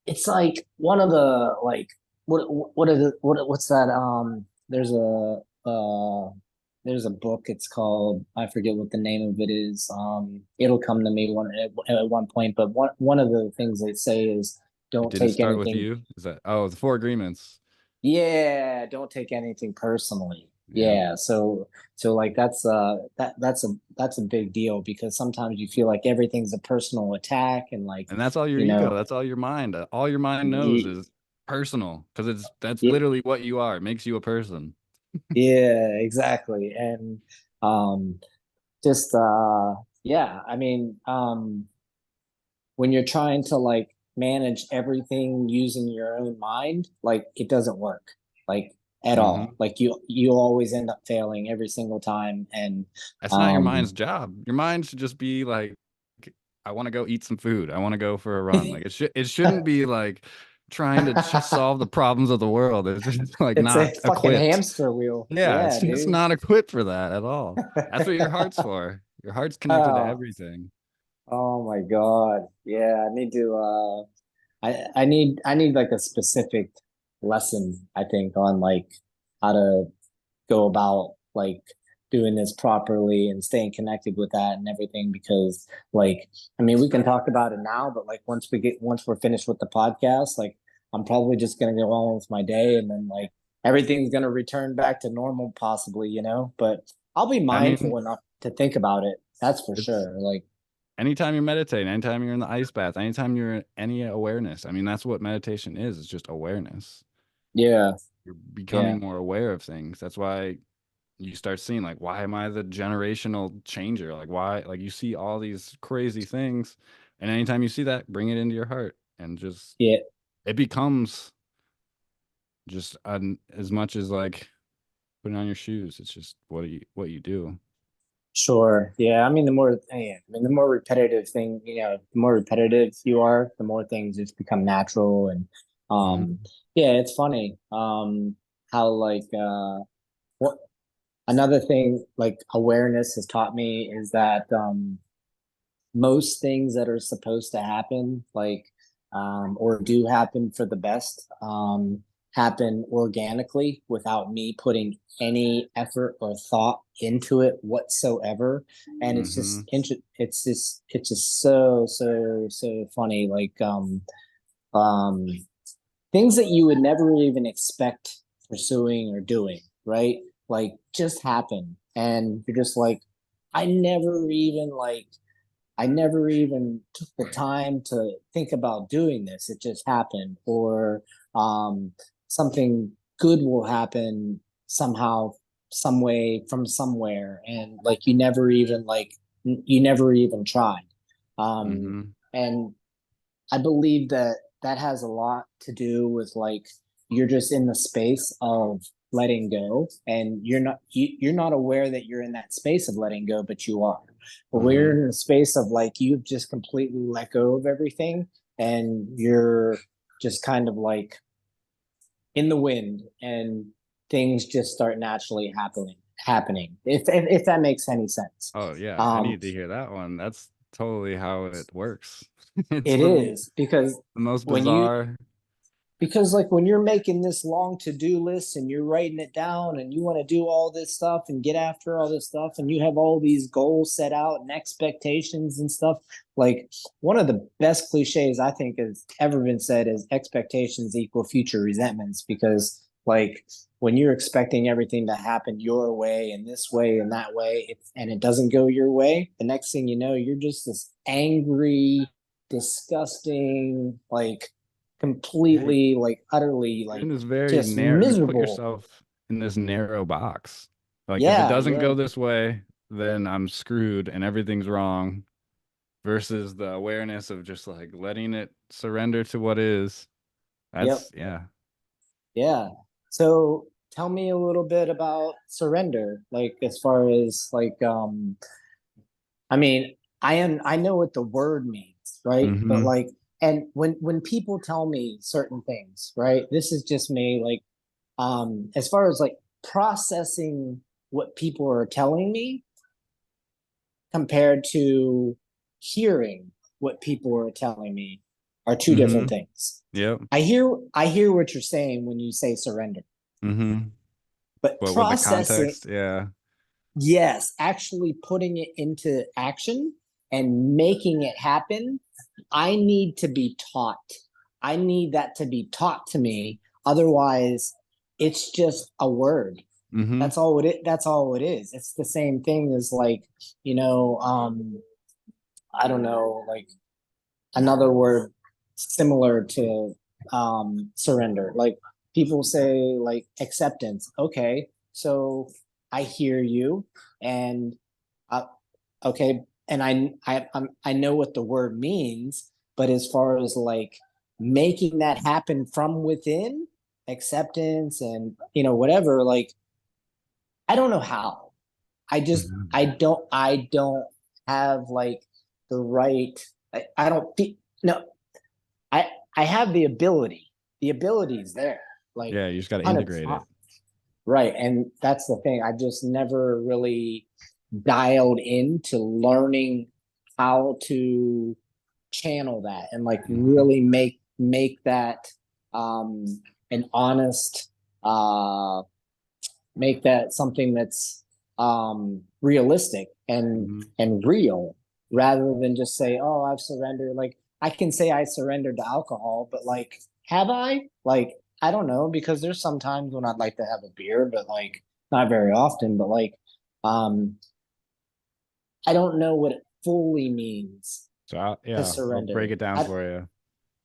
it's like one of the like what are the what's that there's a book, it's called, I forget what the name of it is. It'll come to me at one point, but one of the things they say is It don't didn't take start with anything. you. Is that, oh, the four agreements. Yeah, don't take anything personally. Yeah. Yeah, so like that's a big deal because sometimes you feel like everything's a personal attack and like, And that's all your you ego. know, That's all your mind. All your mind knows y- is personal because that's y- literally what you are. It makes you a person. yeah, exactly. And um just yeah, I mean, when you're trying to like manage everything using your own mind, like it doesn't work. Like at all. Hmm. Like you always end up failing every single time. And That's not your mind's um job. Your mind should just be like, I want to go eat some food. I want to go for a run. Like it shouldn't be like trying to just solve the problems of the world. It's just like it's a not fucking equipped. hamster wheel. Yeah, it's Yeah, just dude. not equipped for that at all. That's what your heart's for. Your heart's connected to Oh, everything. oh my God. Yeah, I need to I need like a specific lesson, I think, on like how to go about like doing this properly and staying connected with that and everything. Because like, I mean, we can talk about it now, but like once we're finished with the podcast, like I'm probably just gonna go on with my day, and then like everything's gonna return back to normal, possibly, you know. But I'll be I mean, mindful enough to think about it. That's for it's sure. Like, anytime you're meditating, anytime you're in the ice bath, anytime you're in any awareness. I mean, that's what meditation is. It's just awareness. yeah, You're yeah, becoming more aware of things. That's why you start seeing like, why am I the generational changer? Like, why? Like, you see all these crazy things, and anytime you see that, bring it into your heart, and just yeah, it becomes just as much as like putting on your shoes. It's just what you do. sure. Yeah, I mean, the more repetitive thing, the more repetitive you are, the more things just become natural. And Hmm. yeah, it's funny how like what another thing like awareness has taught me is that most things that are supposed to happen, like or do happen for the best, happen organically without me putting any effort or thought into it whatsoever. And Hmm. it's just so funny. Like um things that you would never even expect pursuing or doing, right? Like just happen. And you're just like, I never even like I never even took the time to think about doing this. It just happened. Or um, something good will happen somehow, some way, from somewhere. And like you never even tried. Um, Hmm. and I believe that that has a lot to do with like you're just in the space of letting go, and you're not aware that you're in that space of letting go, but you are. But we're Hmm. in a space of like you've just completely let go of everything, and you're just kind of like in the wind, and things just start naturally happening. If that makes any sense. Oh yeah, I Um, need to hear that one. That's totally how it works. It's it is because the most when you bizarre. because like when you're making this long to-do list and you're writing it down and you want to do all this stuff and get after all this stuff and you have all these goals set out and expectations and stuff, like one of the best cliches I think has ever been said is expectations equal future resentments. Because like when you're expecting everything to happen your way and this way and that way, and it doesn't go your way, the next thing you know you're just this angry, disgusting, like Yeah, completely, like utterly, you're like in this very just narrow. You put miserable. yourself in this narrow box. Like if it Yeah, doesn't you're go in. this way, then I'm screwed and everything's wrong. Versus the awareness of just like letting it surrender to what is. Yep. That's yeah. Yeah. So tell me a little bit about surrender, like as far as like I mean, I know what the word means, right? But Hmm. like, and when people tell me certain things, right? This is just me, like as far as like processing what people are telling me compared to hearing what people are telling me are two different Hmm. things. Yep. I hear what you're saying when you say surrender, Hmm. but But with the processing, context, yeah. yes, actually putting it into action and making it happen, I need to be taught. I need that to be taught to me. Otherwise, it's just a word. Hmm. That's all it is. It's the same thing as like, you know, I don't know, like another word similar to surrender. Like people say like acceptance. Okay, so I hear you, and uh, okay, and I know what the word means, but as far as like making that happen from within, acceptance and whatever, like I don't know how. I don't have like the right. I don't no. I have the ability. The ability is there, like Yeah, you just got to 100. integrate it. Right, and that's the thing. I just never really dialed into learning how to channel that and like Hmm. really make that an honest, uh make that something that's realistic and Mhm. real, rather than just say, oh, I've surrendered. Like I can say I surrendered to alcohol, but like, have I? Like, I don't know, because there's some times when I'd like to have a beer, but like not very often. But like, um, I don't know what it fully means So to yeah, I'll break surrender. it down for you.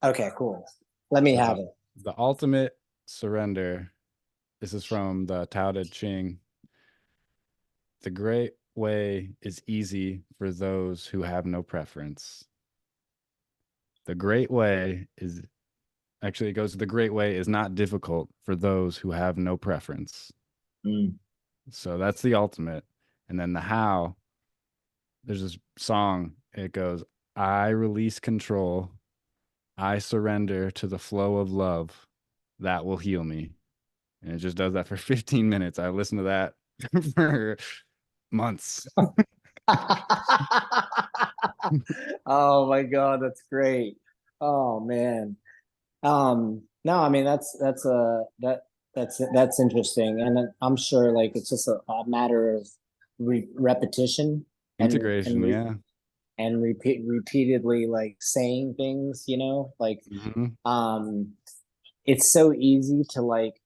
Okay, cool. Let me So have it. the ultimate surrender. This is from the Tao Te Ching. The great way is easy for those who have no preference. The great way is actually, it goes, the great way is not difficult for those who have no preference. Mm. So that's the ultimate. And then the how, there's this song, it goes, I release control. I surrender to the flow of love that will heal me. And it just does that for 15 minutes. I listened to that for months. Oh my God, that's great. Oh man. No, I mean that's interesting, and I'm sure like it's just a matter of repetition and Integration, yeah. repeatedly like saying things, like Hmm. um it's so easy to like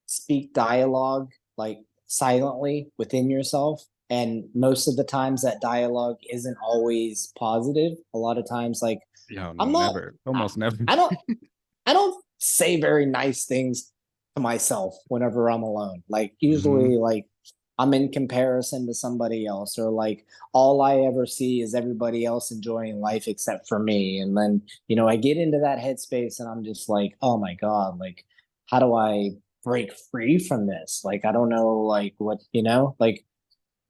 speak dialogue like silently within yourself, and most of the times that dialogue isn't always positive. A lot of times like Yeah, I'm no, not never. I, Almost never. I don't I don't say very nice things to myself whenever I'm alone. Like Hmm. usually like I'm in comparison to somebody else, or like all I ever see is everybody else enjoying life except for me. And then, I get into that headspace and I'm just like, oh my God, like how do I break free from this? Like I don't know like what, like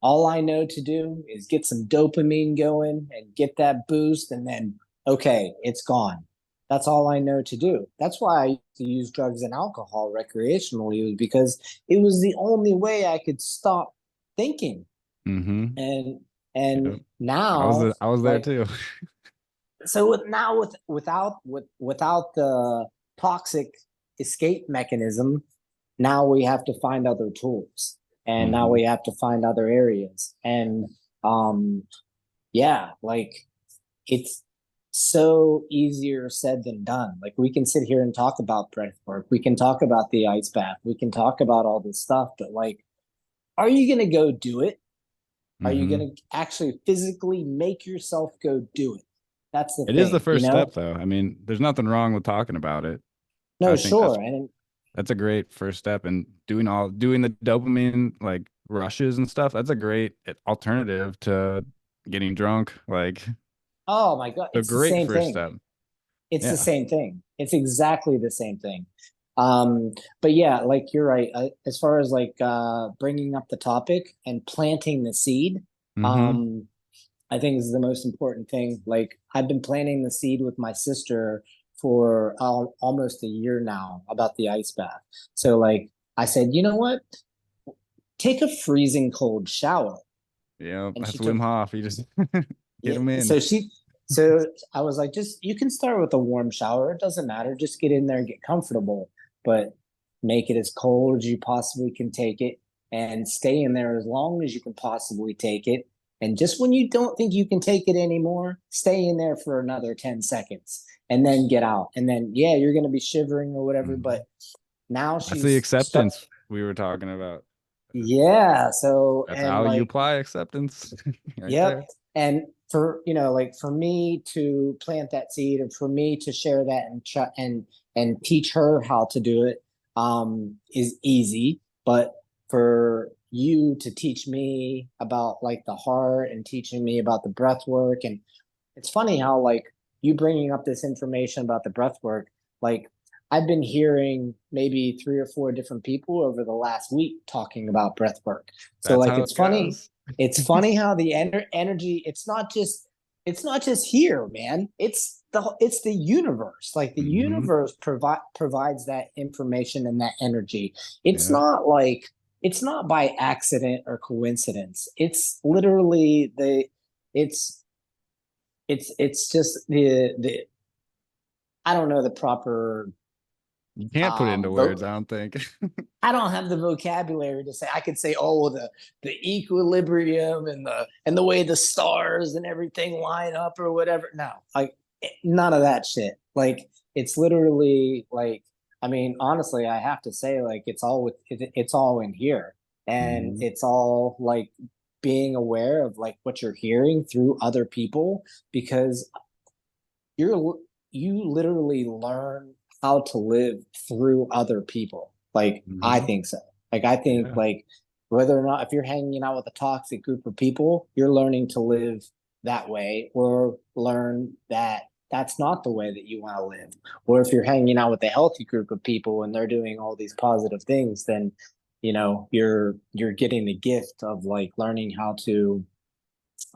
all I know to do is get some dopamine going and get that boost, and then, okay, it's gone. That's all I know to do. That's why I used to use drugs and alcohol recreationally, was because it was the only way I could stop thinking. Hmm. And Yep. now, I was there like, too. so without the toxic escape mechanism, now we have to find other tools, and now Hmm. we have to find other areas. And um yeah, like it's so easier said than done. Like we can sit here and talk about breath work, we can talk about the ice bath, we can talk about all this stuff, but like, are you going to go do it? Are you Hmm. going to actually physically make yourself go do it? That's the It is the thing, first step, though. I mean, there's nothing wrong with talking about it. no, I think sure. And that's a great first step, and doing the dopamine like rushes and stuff. That's a great alternative to getting drunk. Like oh my God, a it's the great same first thing. step. It's the Yeah. same thing. It's exactly the same thing. But yeah, like you're right. As far as like bringing up the topic and planting the seed, Hmm. um, I think is the most important thing. Like I've been planting the seed with my sister for almost a year now about the ice bath. So like I said, you know what? Take a freezing cold shower, Yeah, and she that's took Wim Hof. You just get yeah. them in. So I was like, just you can start with a warm shower. It doesn't matter. Just get in there and get comfortable, but make it as cold as you possibly can take it, and stay in there as long as you can possibly take it. And just when you don't think you can take it anymore, stay in there for another 10 seconds and then get out. And then, yeah, you're going to be shivering or whatever, but Mhm. now That's the she's stuck. acceptance we were talking about. Yeah. So, That's and how you like, apply acceptance right yep. there. And for, like for me to plant that seed and for me to share that and teach her how to do it is easy, but for you to teach me about like the heart and teaching me about the breath work, and it's funny how like you bringing up this information about the breath work, like I've been hearing maybe three or four different people over the last week talking about breath work. So That's like how it goes. it's funny how the energy, it's not just here, man. It's the universe. Like the Hmm. universe provides that information and that energy. It's Yeah. not like it's not by accident or coincidence. It's literally it's it's just the I don't know the proper You can't put it into words, But I don't think. I don't have the vocabulary to say. I could say, oh, the equilibrium and the way the stars and everything line up or whatever. No, like none of that shit. Like it's literally like, I mean, honestly, I have to say, like it's all in here, and Mhm. it's all like being aware of like what you're hearing through other people, because you're you literally learn how to live through other people. Like I Mhm. think so. Like I think Yeah. like whether or not if you're hanging out with a toxic group of people, you're learning to live that way, or learn that that's not the way that you want to live. Or if you're hanging out with a healthy group of people and they're doing all these positive things, then you're getting the gift of like learning how to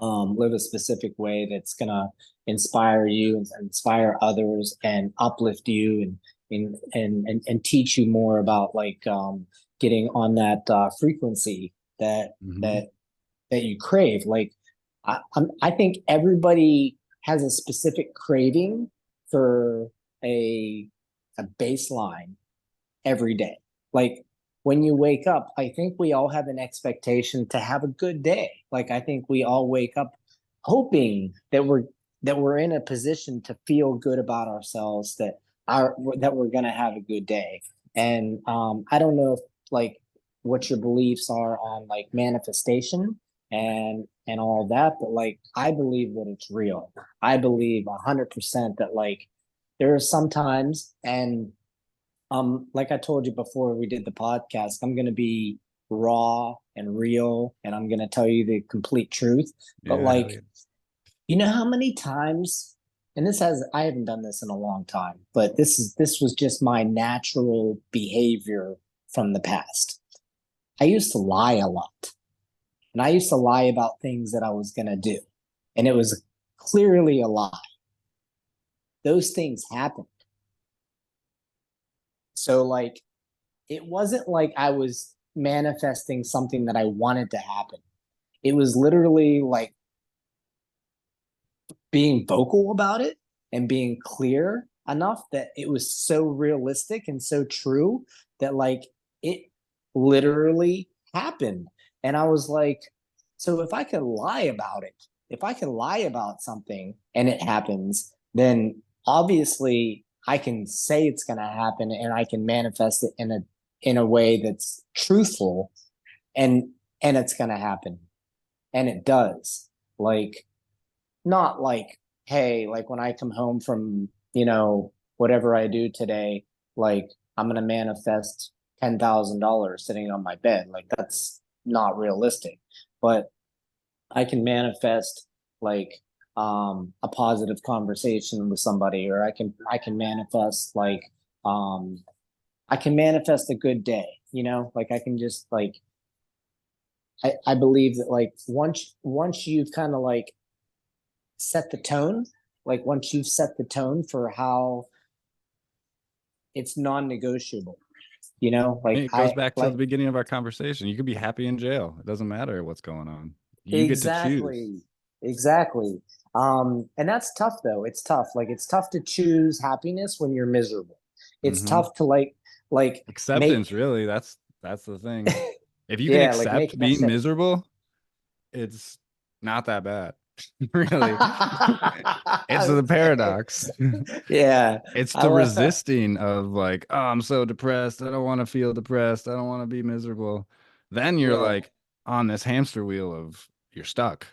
live a specific way that's gonna inspire you and inspire others and uplift you and teach you more about like getting on that frequency that Mhm. that that you crave. Like I think everybody has a specific craving for a a baseline every day. Like when you wake up, I think we all have an expectation to have a good day. Like I think we all wake up hoping that we're in a position to feel good about ourselves, that we're gonna have a good day. And I don't know if like what your beliefs are on like manifestation and all of that, but like I believe that it's real. I believe 100% that like there are sometimes, and like I told you before we did the podcast, I'm gonna be raw and real, and I'm gonna tell you the complete truth. But Yeah, hell like, yeah. you know how many times, and I haven't done this in a long time, but this was just my natural behavior from the past. I used to lie a lot, and I used to lie about things that I was gonna do, and it was clearly a lie. Those things happened. So like it wasn't like I was manifesting something that I wanted to happen. It was literally like being vocal about it and being clear enough that it was so realistic and so true that like it literally happened. And I was like, so if I can lie about it, if I can lie about something and it happens, then obviously I can say it's going to happen and I can manifest it in a way that's truthful, and it's going to happen, and it does. Like not like, hey, like when I come home from, whatever I do today, like I'm gonna manifest $10,000 sitting on my bed. Like that's not realistic. But I can manifest like a positive conversation with somebody, or I can manifest like um I can manifest a good day, like I can just like I believe that like once you've kind of like set the tone, like once you've set the tone for how it's non-negotiable, like It goes I back to the like beginning of our conversation. You could be happy in jail. It doesn't matter what's going on. You get to choose. exactly, exactly. And that's tough though. It's tough. Like it's tough to choose happiness when you're miserable. It's Hmm. tough to like Acceptance, make really. That's the thing. If you can yeah, like accept make being miserable, it's not that bad. Really. It's the paradox. yeah, It's I the love resisting of like, oh, I'm so depressed. I don't want to feel depressed. I don't want to be miserable. Then you're yeah, like on this hamster wheel of you're stuck.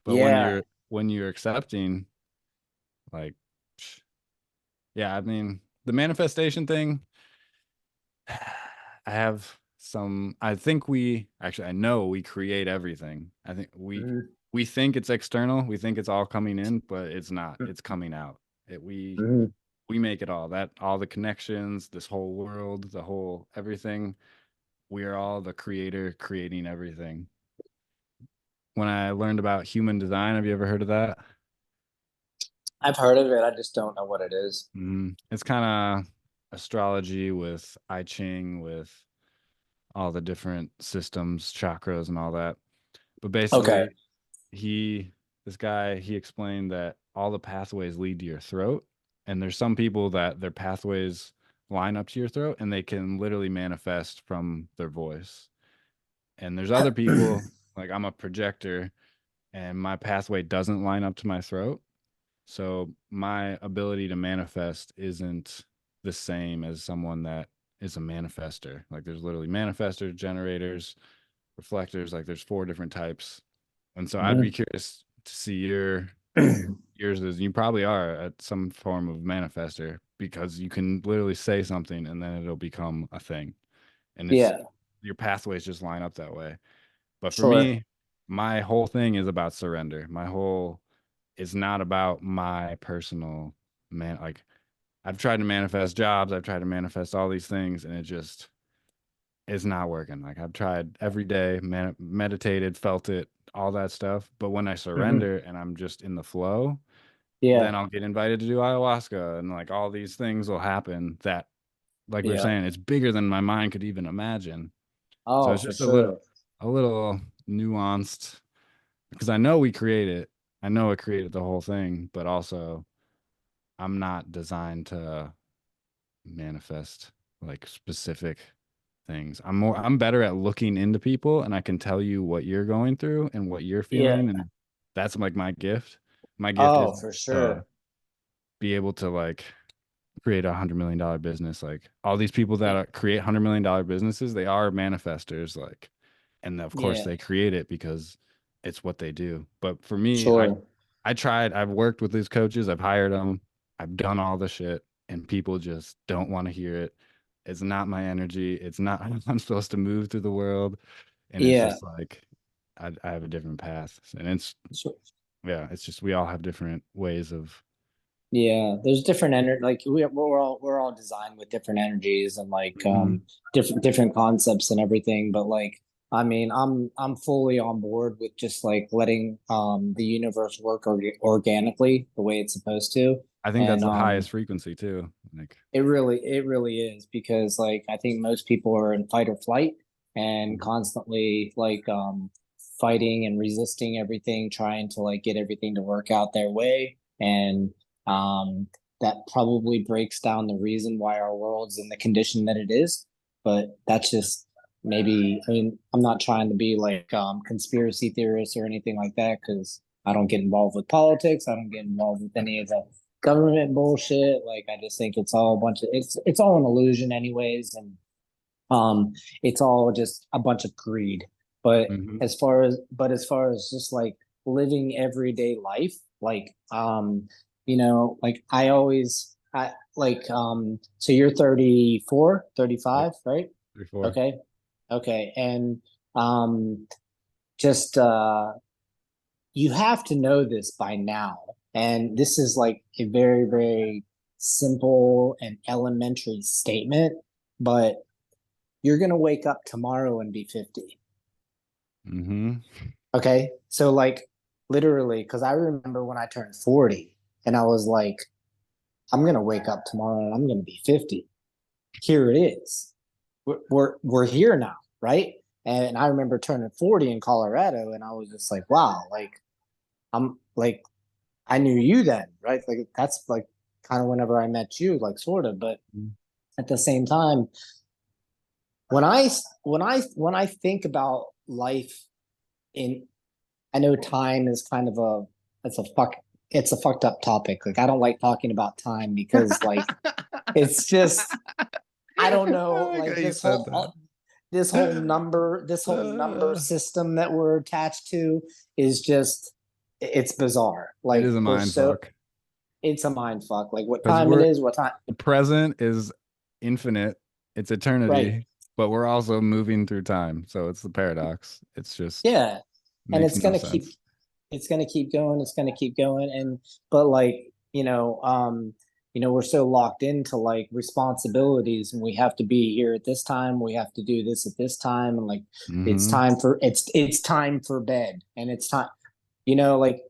But yeah. when you're accepting, like, yeah, I mean, the manifestation thing, I have some, I think we actually, I know we create everything. I think Mhm, we think it's external. We think it's all coming in, but it's not. It's coming out. mhm. We make it all, that all the connections, this whole world, the whole everything. We are all the creator creating everything. When I learned about human design, have you ever heard of that? I've heard of it. I just don't know what it is. It's kind of astrology with I Ching, with all the different systems, chakras, and all that. But Okay. basically, this guy, he explained that all the pathways lead to your throat. And there's some people that their pathways line up to your throat, and they can literally manifest from their voice. And there's other people, like I'm a projector, and my pathway doesn't line up to my throat. So my ability to manifest isn't the same as someone that is a manifester. Like there's literally manifestors, generators, reflectors, like there's 4 different types. And so I'd be curious to see yours is, you probably are at some form of manifester, because you can literally say something and then it'll become a thing. And it's Yeah, your pathways just line up that way. But for sure. me, my whole thing is about surrender. My whole It's not about my personal man. Like I've tried to manifest jobs, I've tried to manifest all these things, and it just is not working. Like I've tried every day, meditated, felt it, all that stuff. But when I Hmm. surrender and I'm just in the flow, Yeah, then I'll get invited to do ayahuasca, and like all these things will happen that, like we are yeah. saying, it's bigger than my mind could even imagine. So Oh, it's for just sure. a little nuanced, because I know we create it. I know it created the whole thing, but also I'm not designed to manifest like specific things. I'm better at looking into people, and I can tell you what you're going through and what you're Yeah. feeling, and that's like my gift. My gift is Oh, for to sure. be able to like create $100 million business. Like all these people that create $100 million businesses, they are manifestors. Like, and of course Yeah, they create it because it's what they do. But for me, sure. I tried. I've worked with these coaches. I've hired them. I've done all the shit, and people just don't want to hear it. It's not my energy. It's not how I'm supposed to move through the world, and it's Yeah. just like I have a different path, and it's So, yeah, it's just we all have different ways of. yeah, there's different energy. Like we're all designed with different energies and like Mhm. different concepts and everything. But like, I mean, I'm fully on board with just like letting the universe work organically the way it's supposed to. I think that's And the highest frequency too. Like, it really is because like I think most people are in fight or flight and mhm. constantly like fighting and resisting everything, trying to like get everything to work out their way. And um that probably breaks down the reason why our world's in the condition that it is. But that's just maybe, I mean, I'm not trying to be like conspiracy theorist or anything like that because I don't get involved with politics. I don't get involved with any of the government bullshit. Like I just think it's all a bunch of it's all an illusion anyways, and it's all just a bunch of greed. But Mhm. as far as just like living everyday life, like like I always I like so you're 34, Yep. 35, right? Before. Okay. Okay. And um just you have to know this by now. And this is like a very, very simple and elementary statement, but you're going to wake up tomorrow and be 50. Mhm. Okay. So, like, literally, because I remember when I turned 40 and I was like, I'm going to wake up tomorrow and I'm going to be 50. Here it is. We're here now. Right. And I remember turning 40 in Colorado and I was just like, wow, like, I'm like, I knew you then, right? Like that's like kind of whenever I met you, like sort of. But at the same time, when I think about life in, I know time is kind of it's a fuck it's a fucked up topic. Like I don't like talking about time because like it's just I don't know I like how like you said that. this whole number system that we're attached to is just it's bizarre. It Like is a we're mind so fuck, it's a mind fuck. Like what because time it we're is, what time. the present is infinite, it's Right. eternity, but we're also moving through time. So it's the paradox. It's just Yeah. And makes no sense. it's gonna keep going, it's gonna keep going. And but like, we're so locked into like responsibilities and we have to be here at this time, we have to do this at this time, and like Hmm. it's time for bed and it's time, like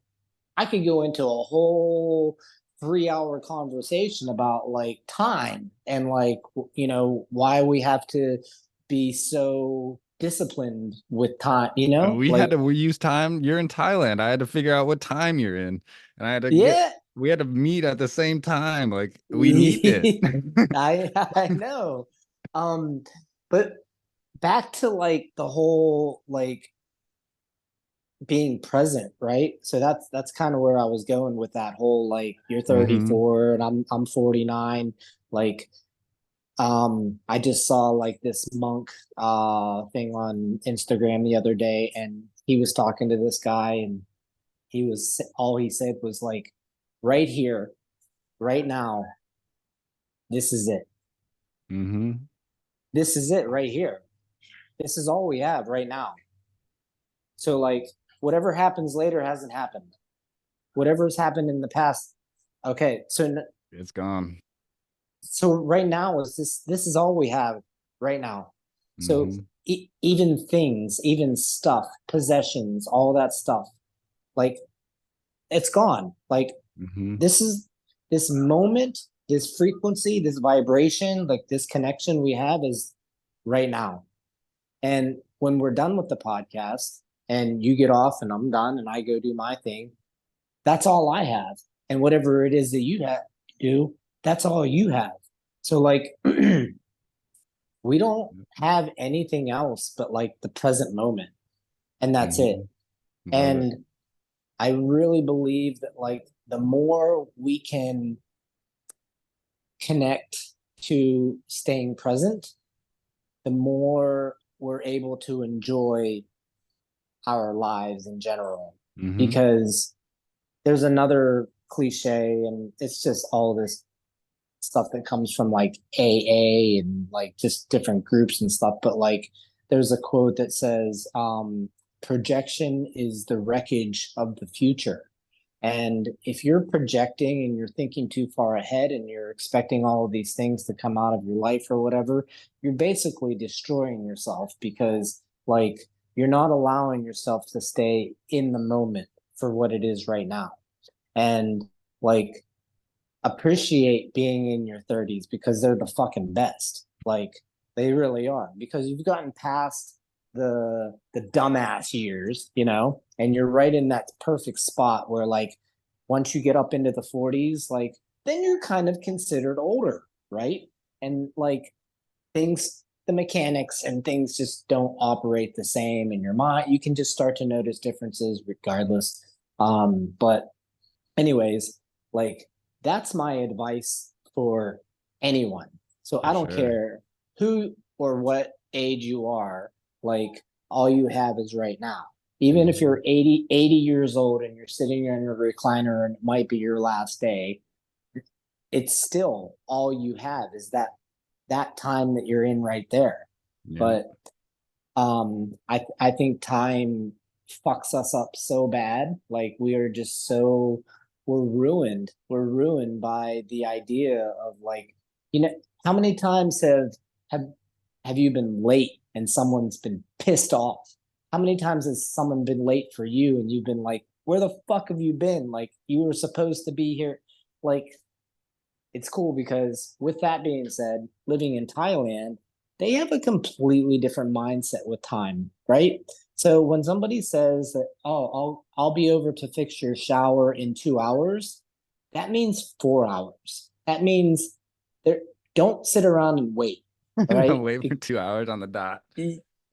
I could go into a whole 3 hour conversation about like time and like why we have to be so disciplined with time, We like use time. You're in Thailand. I had to figure out what time you're in, and I had to get yeah, we had to meet at the same time. Like we need it. I know. Um, but back to like the whole like being present, right? So that's kind of where I was going with that whole like you're Mm-hmm. 34 and I'm 49. Like I just saw like this monk thing on Instagram the other day, and he was talking to this guy, and he was all he said was like, right here, right now, this is it. Mm-hmm. This is it right here. This is all we have right now. So like whatever happens later hasn't happened. Whatever's happened in the past. Okay, It's gone. so right now is this is all we have right now. So Mm-hmm. even things, even stuff, possessions, all that stuff, like it's gone. Like Mm-hmm. this is this moment, this frequency, this vibration, like this connection we have is right now. And when we're done with the podcast and you get off and I'm done and I go do my thing, that's all I have. And whatever it is that you have to do, that's all you have. So like we don't have anything else but like the present moment. And that's it. Mm-hmm. Love it. And I really believe that like the more we can connect to staying present, the more we're able to enjoy our lives in general. Mm-hmm. Because there's another cliche, and it's just all this stuff that comes from like AA and like just different groups and stuff. But like there's a quote that says, projection is the wreckage of the future. And if you're projecting and you're thinking too far ahead and you're expecting all of these things to come out of your life or whatever, you're basically destroying yourself because, like, you're not allowing yourself to stay in the moment for what it is right now. And, like, appreciate being in your 30s because they're the fucking best. Like, they really are. Because you've gotten past the dumbass years, you know, and you're right in that perfect spot where like once you get up into the 40s, like then you're kind of considered older, right? And like things the mechanics and things just don't operate the same in your mind. You can just start to notice differences regardless. But anyways, like that's my advice for anyone. So For I don't sure. care who or what age you are, like all you have is right now. Even if Mm-hmm. you're 80 years old and you're sitting in your recliner and it might be your last day, it's still all you have is that time that you're in right there. Yeah. But I think time fucks us up so bad. Like we are just so we're ruined. We're ruined by the idea of like, you know, how many times have have you been late and someone's been pissed off? How many times has someone been late for you and you've been like, where the fuck have you been? Like you were supposed to be here. Like it's cool because with that being said, living in Thailand, they have a completely different mindset with time, right? So when somebody says that, oh, I'll be over to fix your shower in 2 hours, that means 4 hours. That means there don't sit around and wait. All Don't right. wait for 2 hours on the dot.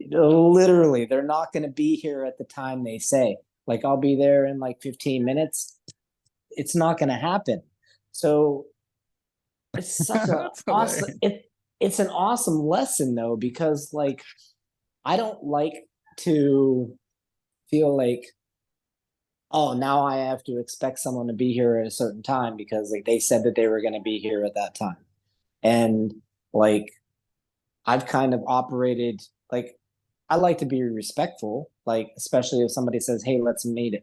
Literally, they're not going to be here at the time they say. Like, I'll be there in like 15 minutes. It's not going to happen. So it's such a That's awesome hilarious. it's an awesome lesson though because like I don't like to feel like oh now I have to expect someone to be here at a certain time because like they said that they were going to be here at that time. And like I've kind of operated like I like to be respectful, like especially if somebody says, "Hey, let's meet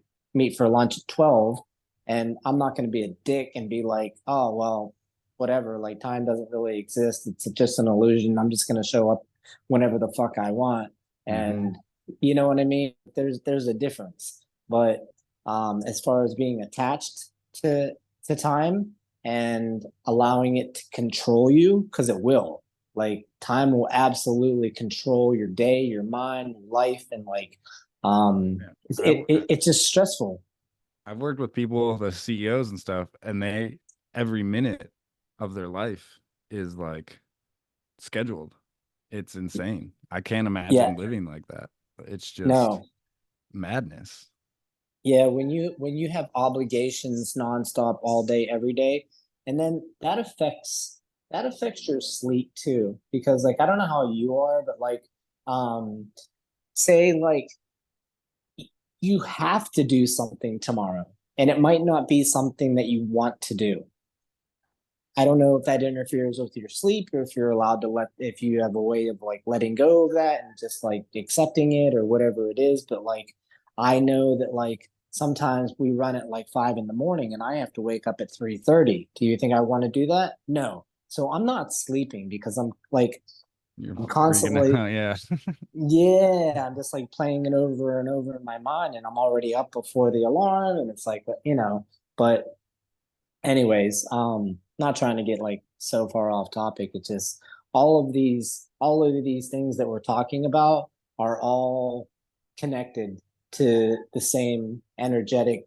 for lunch at 12." And I'm not going to be a dick and be like, "Oh, well, whatever, like time doesn't really exist. It's just an illusion. I'm just going to show up whenever the fuck I want." Mm-hmm. And you know what I mean? There's a difference. But as far as being attached to time and allowing it to control you because it will, like time will absolutely control your day, your mind, your life, and like Yeah. I, w- it's just stressful. I've worked with people, the CEOs and stuff, and they every minute of their life is like scheduled. It's insane. I can't Yeah, imagine living like that. It's just no. madness. Yeah, when you have obligations nonstop all day, every day, and then that affects your sleep too. Because like I don't know how you are, but like um say like you have to do something tomorrow, and it might not be something that you want to do. I don't know if that interferes with your sleep or if you're allowed to if you have a way of like letting go of that and just like accepting it or whatever it is. But like, I know that like sometimes we run at like 5 in the morning and I have to wake up at 3:30. Do you think I want to do that? No. So I'm not sleeping because I'm like, You're I'm freaking constantly, out. Yeah. yeah, I'm just like playing it over and over in my mind and I'm already up before the alarm. And it's like, but anyways, not trying to get like so far off topic. It's just all of these things that we're talking about are all connected to the same energetic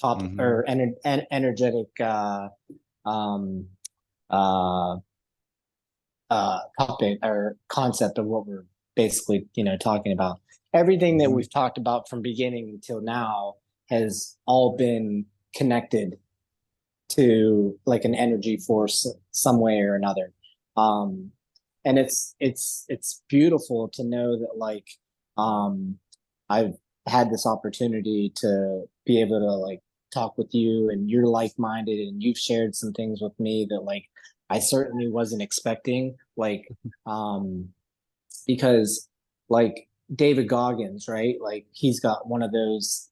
topic Hmm. or energetic um uh topic or concept of what we're basically, talking about. Everything that Hmm. we've talked about from beginning until now has all been connected to like an energy force some way or another. Um, and it's beautiful to know that like um, I've had this opportunity to be able to like talk with you and you're like-minded and you've shared some things with me that like I certainly wasn't expecting. Like um, because like David Goggins, right? Like he's got one of those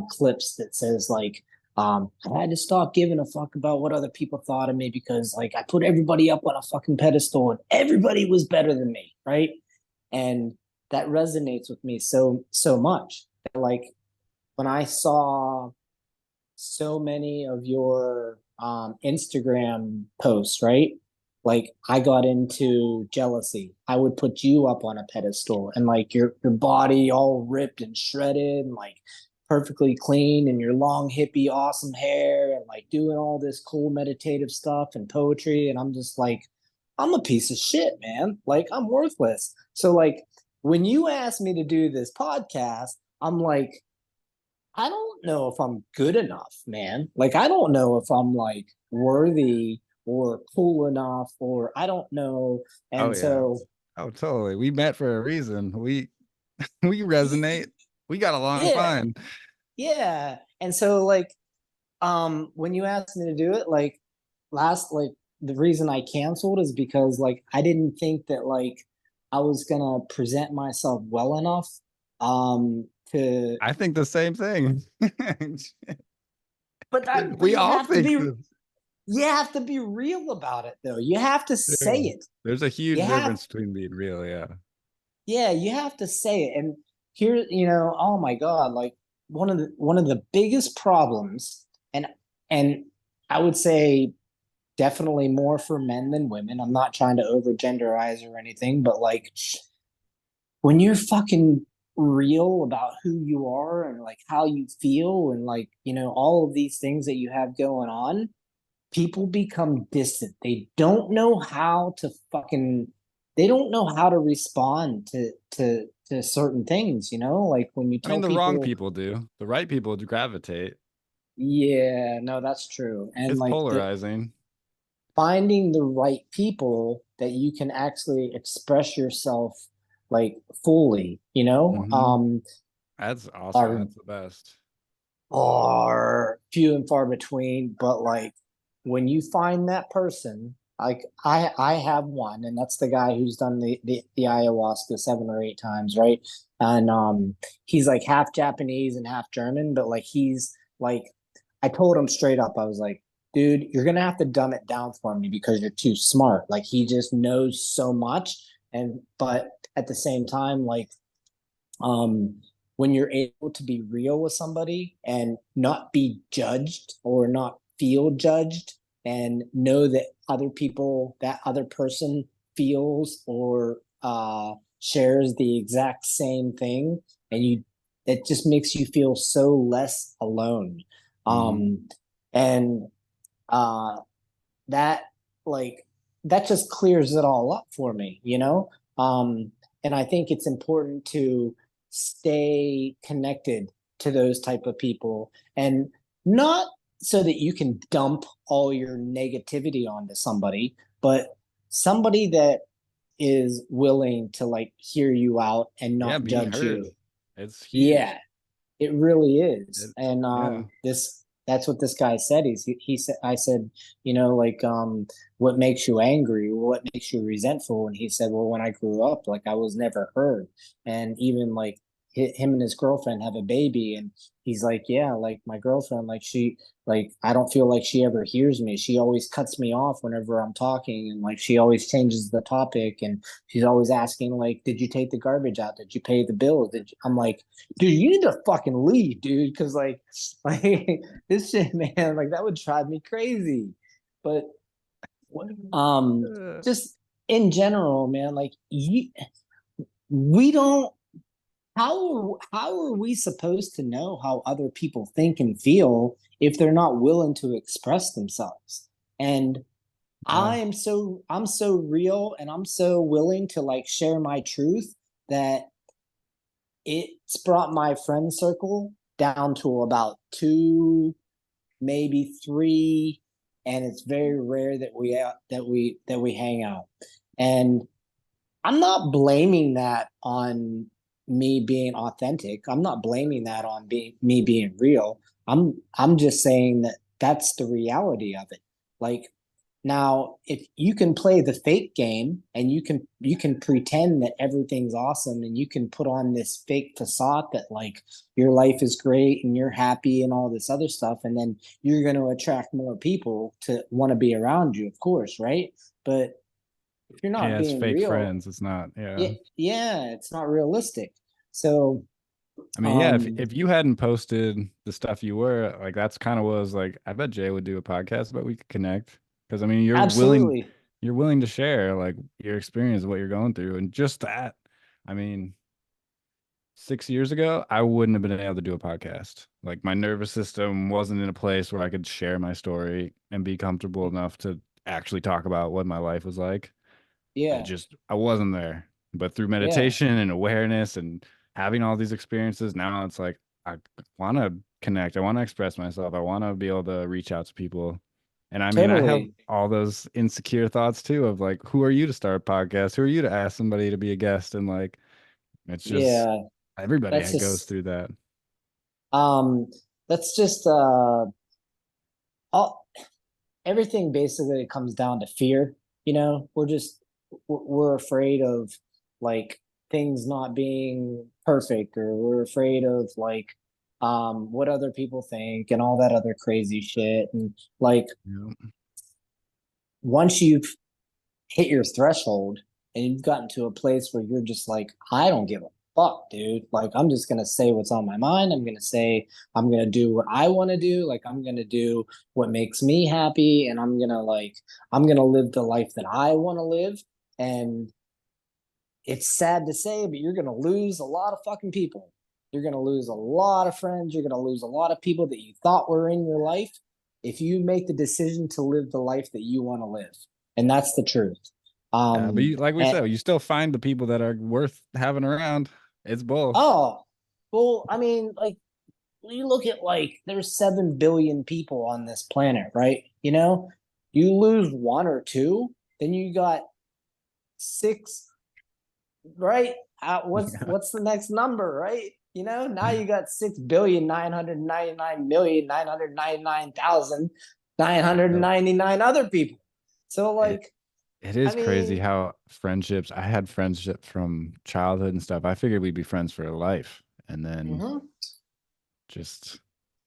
clips that says like I had to stop giving a fuck about what other people thought of me because like I put everybody up on a fucking pedestal and everybody was better than me, right? And that resonates with me so much. Like when I saw so many of your Instagram posts, right? Like I got into jealousy. I would put you up on a pedestal and like your body all ripped and shredded and like perfectly clean and your long hippie awesome hair and like doing all this cool meditative stuff and poetry and I'm just like I'm a piece of shit, man. Like I'm worthless. So like when you asked me to do this podcast, I'm like I don't know if I'm good enough, man. Like, I don't know if I'm like worthy or cool enough, or I don't know. Oh And yeah. so, Oh totally. We met for a reason. We we resonate. We got along yeah, fine. yeah. And so, like, when you asked me to do it, like, like, the reason I canceled is because, like, I didn't think that, like, I was gonna present myself well enough, to, I think the same thing. but We all think this. you have to be real about it, though. You have to say Yeah. it. There's a You huge have difference between being real, yeah. Yeah, you have to say it. And here, oh my God, like one of the biggest problems, and and I would say definitely more for men than women. I'm not trying to over genderize or anything, but like when you're fucking real about who you are and like how you feel and like, all of these things that you have going on, people become distant. They don't know how to respond to certain things, like when you I mean, tell the wrong people, people do. The right people do gravitate. yeah, no, that's true. And It's like polarizing. finding the right people that you can actually express yourself like fully, Hmm. That's awesome. are That's the best. are few and far between, but like when you find that person, like I have one, and that's the guy who's done the ayahuasca 7 or 8 times, right? And he's like half Japanese and half German, but like he's like I told him straight up, I was like, dude, you're gonna have to dumb it down for me because you're too smart. Like he just knows so much. And but at the same time, like um, when you're able to be real with somebody and not be judged or not feel judged and know that that other person feels or shares the exact same thing and it just makes you feel so less alone. Mhm. And uh that like that just clears it all up for me, you know? And I think it's important to stay connected to those type of people, and not so that you can dump all your negativity onto somebody, but somebody that is willing to like hear you out and Yeah, not being judge heard. you. It's Yeah, huge. it really is. It, And yeah. this that's what this guy said. He said, I said, like what makes you angry? What makes you resentful? And he said, well, when I grew up, like I was never heard. And even like him and his girlfriend have a baby, and he's like, yeah, like my girlfriend, like she, like I don't feel like she ever hears me. She always cuts me off whenever I'm talking, and like she always changes the topic, and she's always asking like, did you take the garbage out? Did you pay the bills? I'm like, dude, you need to fucking leave, dude, because like this shit, man, like that would drive me crazy. But um, Uh, just in general, man, like we don't. How are we supposed to know how other people think and feel if they're not willing to express themselves? And yeah. I'm so real, and I'm so willing to like share my truth, that it's brought my friend circle down to about two, maybe three, and it's very rare that we hang out. And I'm not blaming that on me being authentic. I'm not blaming that on me being real. I'm just saying that that's the reality of it. Like, now, if you can play the fake game, and you can pretend that everything's awesome, and you can put on this fake facade that like your life is great and you're happy and all this other stuff, and then you're going to attract more people to want to be around you, of course, right? But if you're not Yeah, it's being fake real, friends. It's not, yeah. yeah, yeah, it's not realistic. So, I mean, yeah, um, if you hadn't posted the stuff you were, like that's kind of was like I bet Jay would do a podcast, but we could connect. Because I mean, absolutely, you're willing to share like your experience, what you're going through, and just that. I mean, 6 years ago, I wouldn't have been able to do a podcast. Like my nervous system wasn't in a place where I could share my story and be comfortable enough to actually talk about what my life was like. yeah, I wasn't there. But through yeah, meditation and awareness and having all these experiences, now it's like I want to connect. I want to express myself. I want to be able to reach out to people. And I mean, I have totally, all those insecure thoughts too of like, who are you to start a podcast? Who are you to ask somebody to be a guest? And like, it's just yeah. everybody That's goes just through that. um, that's just all everything basically comes down to fear. We're afraid of like things not being perfect, or we're afraid of like what other people think and all that other crazy shit. And like Yeah. once you've hit your threshold and you've gotten to a place where you're just like, I don't give a fuck, dude. Like, I'm just gonna say what's on my mind. I'm gonna do what I want to do. Like, I'm gonna do what makes me happy, and I'm gonna live the life that I want to live. And it's sad to say, but you're gonna lose a lot of fucking people. You're gonna lose a lot of friends. You're gonna lose a lot of people that you thought were in your life if you make the decision to live the life that you want to live. And that's the truth. Yeah, but Um, like we and said, you still find the people that are worth having around. It's both. oh, well, I mean, like you look at like there's 7 billion people on this planet, right? You lose one or two, then you got six, right? What's the next number, right? Now you got 6,999,999,999 other people. So It like, it I is crazy mean, how friendships, I had friendships from childhood and stuff. I figured we'd be friends for life. And then mhm. just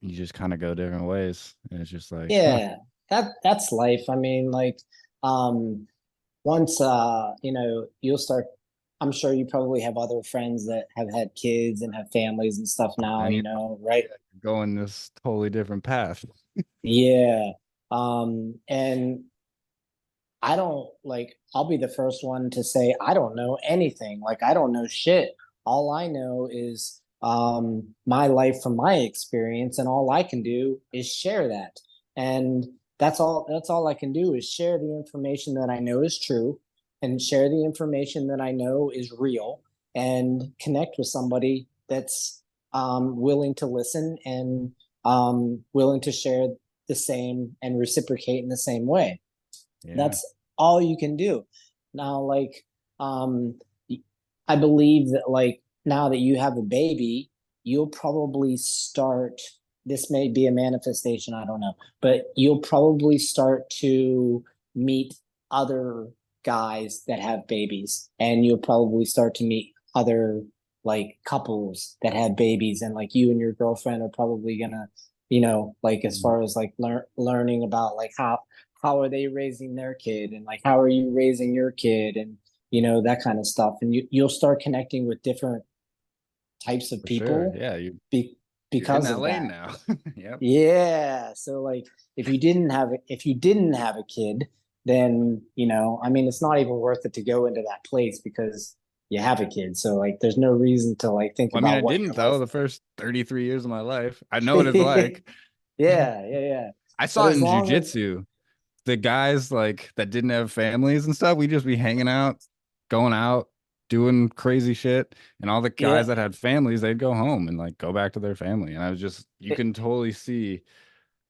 you just kind of go different ways. And it's just like, huh. Yeah, that's life. I mean, like, um, once you'll start. I'm sure you probably have other friends that have had kids and have families and stuff now. And Right? you're going this totally different path. Yeah. And I don't like. I'll be the first one to say I don't know anything. Like I don't know shit. All I know is my life from my experience, and all I can do is share that. And that's all I can do is share the information that I know is true, and share the information that I know is real, and connect with somebody that's willing to listen, and willing to share the same and reciprocate in the same way. Yeah. That's all you can do. Now, like, um, I believe that, like, now that you have a baby, you'll probably start. This may be a manifestation, I don't know, but you'll probably start to meet other guys that have babies, and you'll probably start to meet other, like, couples that have babies, and like you and your girlfriend are probably gonna, like, as Mm, far as like learning about, like, how are they raising their kid, and like how are you raising your kid, and that kind of stuff, and you'll start connecting with different types of for sure. people, Yeah. be, You're in because that of lane that. now. Yep. Yeah, so like, if you didn't have a kid, then I mean, it's not even worth it to go into that place, because you have a kid, so like there's no reason to like think Well, I mean, I about what your didn't though life. the first 33 years of my life. I know what it's like. Yeah. I But saw it as in long as jujitsu. The guys like that didn't have families and stuff, we just be hanging out, going out, doing crazy shit. And all the guys yeah that had families, they'd go home and like go back to their family. And I was just, you it, can totally see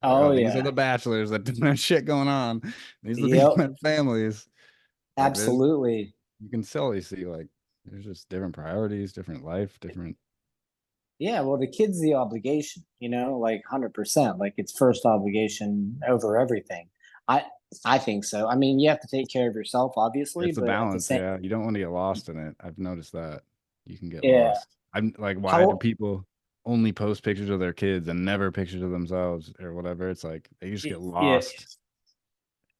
like, oh oh, these are yeah, the bachelors that don't have shit going on. These are the people yep, that have families. Like there's, absolutely. you can totally see like there's just different priorities, different life, different. Yeah, well, the kid's the obligation, like 100%. Like, it's first obligation over everything. I I think so. I mean, you have to take care of yourself, obviously, It's a but at the balance, same, yeah. You don't want to get lost in it. I've noticed that. You can get yeah. lost. I'm like, why do How people only post pictures of their kids and never pictures of themselves or whatever? It's like they just get yeah. lost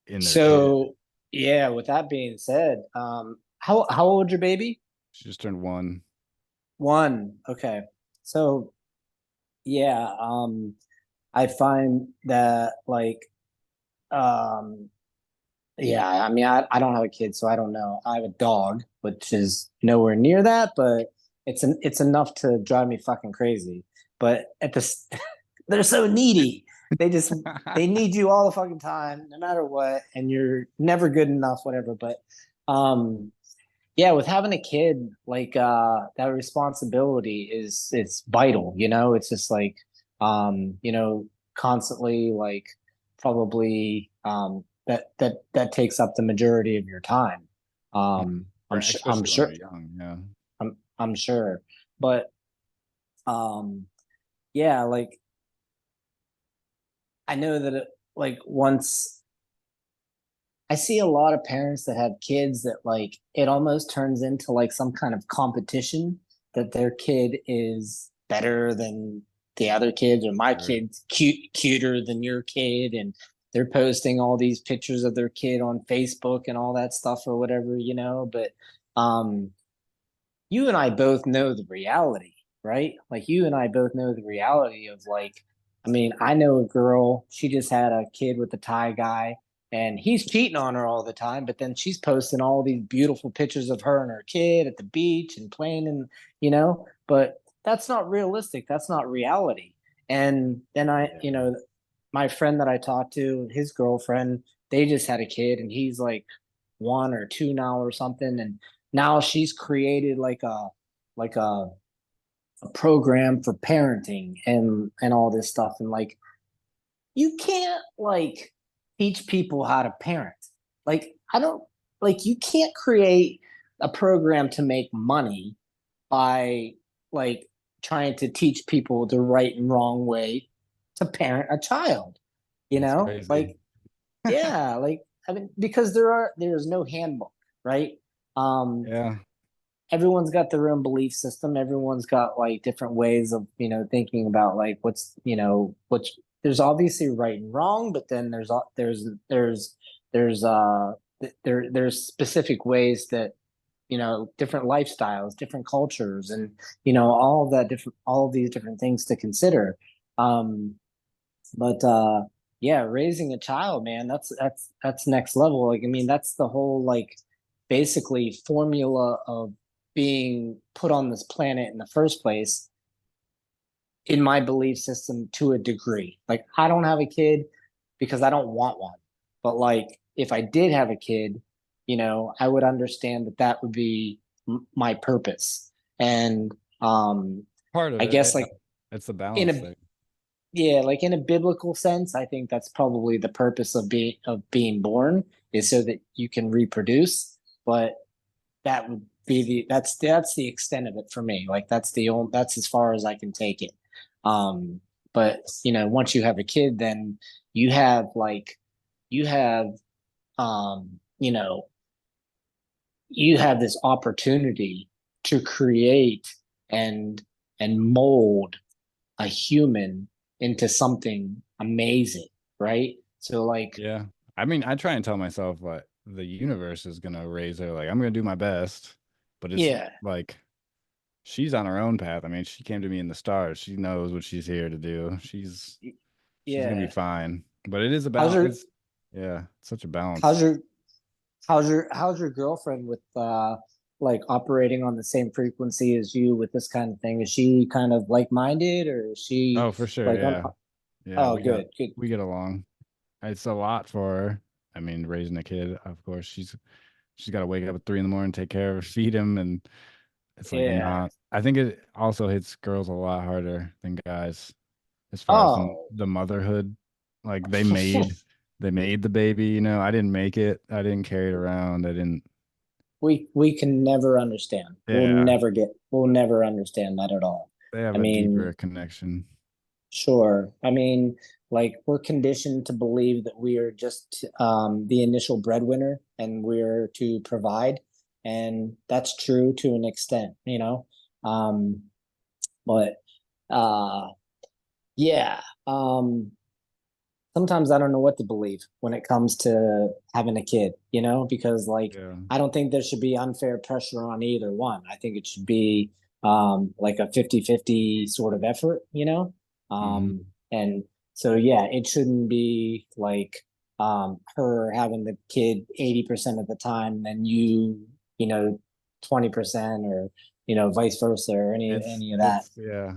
in their kid. So, yeah, with that being said, how old your baby? She just turned 1. One. Okay. So, yeah, I find that, like, um yeah, I mean, I don't have a kid, so I don't know. I have a dog, which is nowhere near that, but it's enough to drive me fucking crazy. But they're so needy. They just they need you all the fucking time, no matter what, and you're never good enough, whatever. But um, yeah, with having a kid, like, that responsibility is it's vital. It's just like, constantly, like, probably, that takes up the majority of your time. I'm sure. I'm Especially when sure. they're young. Yeah. I'm sure. But um, yeah, like, I know that like, once I see a lot of parents that have kids that, like, it almost turns into like some kind of competition, that their kid is better than the other kids, or my Sure. kid's cuter than your kid, and they're posting all these pictures of their kid on Facebook and all that stuff, or whatever, but um you and I both know the reality, right? Like, you and I both know the reality of, like, I mean, I know a girl, she just had a kid with a Thai guy, and he's cheating on her all the time, but then she's posting all these beautiful pictures of her and her kid at the beach and playing, and but that's not realistic. That's not reality. And then Yeah. my friend that I talked to, his girlfriend, they just had a kid, and he's like 1 or 2 now or something, and now she's created like a program for parenting, and all this stuff, and like, you can't, like, teach people how to parent. Like, I don't, like, you can't create a program to make money by, like, trying to teach people the right and wrong way to parent a child, That's crazy. like, yeah, like, I mean, because there's no handbook, right? um Yeah. Everyone's got their own belief system. Everyone's got, like, different ways of, thinking about, like, which there's obviously right and wrong, but then there's specific ways that, different lifestyles, different cultures, and all of these different things to consider. Um, but yeah, raising a child, man, that's next level. Like, I mean, that's the whole, like, basically formula of being put on this planet in the first place. in my belief system to a degree. Like I don't have a kid because I don't want one. But like if I did have a kid, I would understand that that would be my purpose. And Part of I it, guess yeah. like It's the in balance a thing. yeah, like in a biblical sense, I think that's probably the purpose of being born is so that you can reproduce. But that would be that's the extent of it for me. Like that's as far as I can take it. Um, but once you have a kid, then you have like you have um, you know, you have this opportunity to create and mold a human into something amazing, right? So like, Yeah. I mean, I try and tell myself like the universe is gonna raise her. Like I'm gonna do my best, but it's yeah, like she's on her own path. I mean, she came to me in the stars. She knows what she's here to do. She's gonna be yeah. fine. But it is How's about your it's yeah, it's such a how's balance. your how's your girlfriend with like operating on the same frequency as you with this kind of thing? Is she kind of like-minded or is she Oh, for sure. like Yeah. Yeah, oh good, good. we get along. It's a lot for her. I mean, raising a kid, of course, she's got to wake up at 3 in the morning, take care of, feed him, and it's like Yeah. not. I think it also hits girls a lot harder than guys as far as Oh. the motherhood. Like they made the baby. I didn't make it. I didn't carry it around. I didn't. We can never understand. Yeah, We'll never understand that at all. they have I a mean, deeper connection. sure. I mean, like we're conditioned to believe that we are just the initial breadwinner and we're to provide, and that's true to an extent. Um, but uh, yeah, sometimes I don't know what to believe when it comes to having a kid, because like Yeah. I don't think there should be unfair pressure on either one. I think it should be like a 50-50 sort of effort. Hmm. And so yeah, it shouldn't be like her having the kid 80% of the time, then you 20% or vice versa or any of that. It's yeah.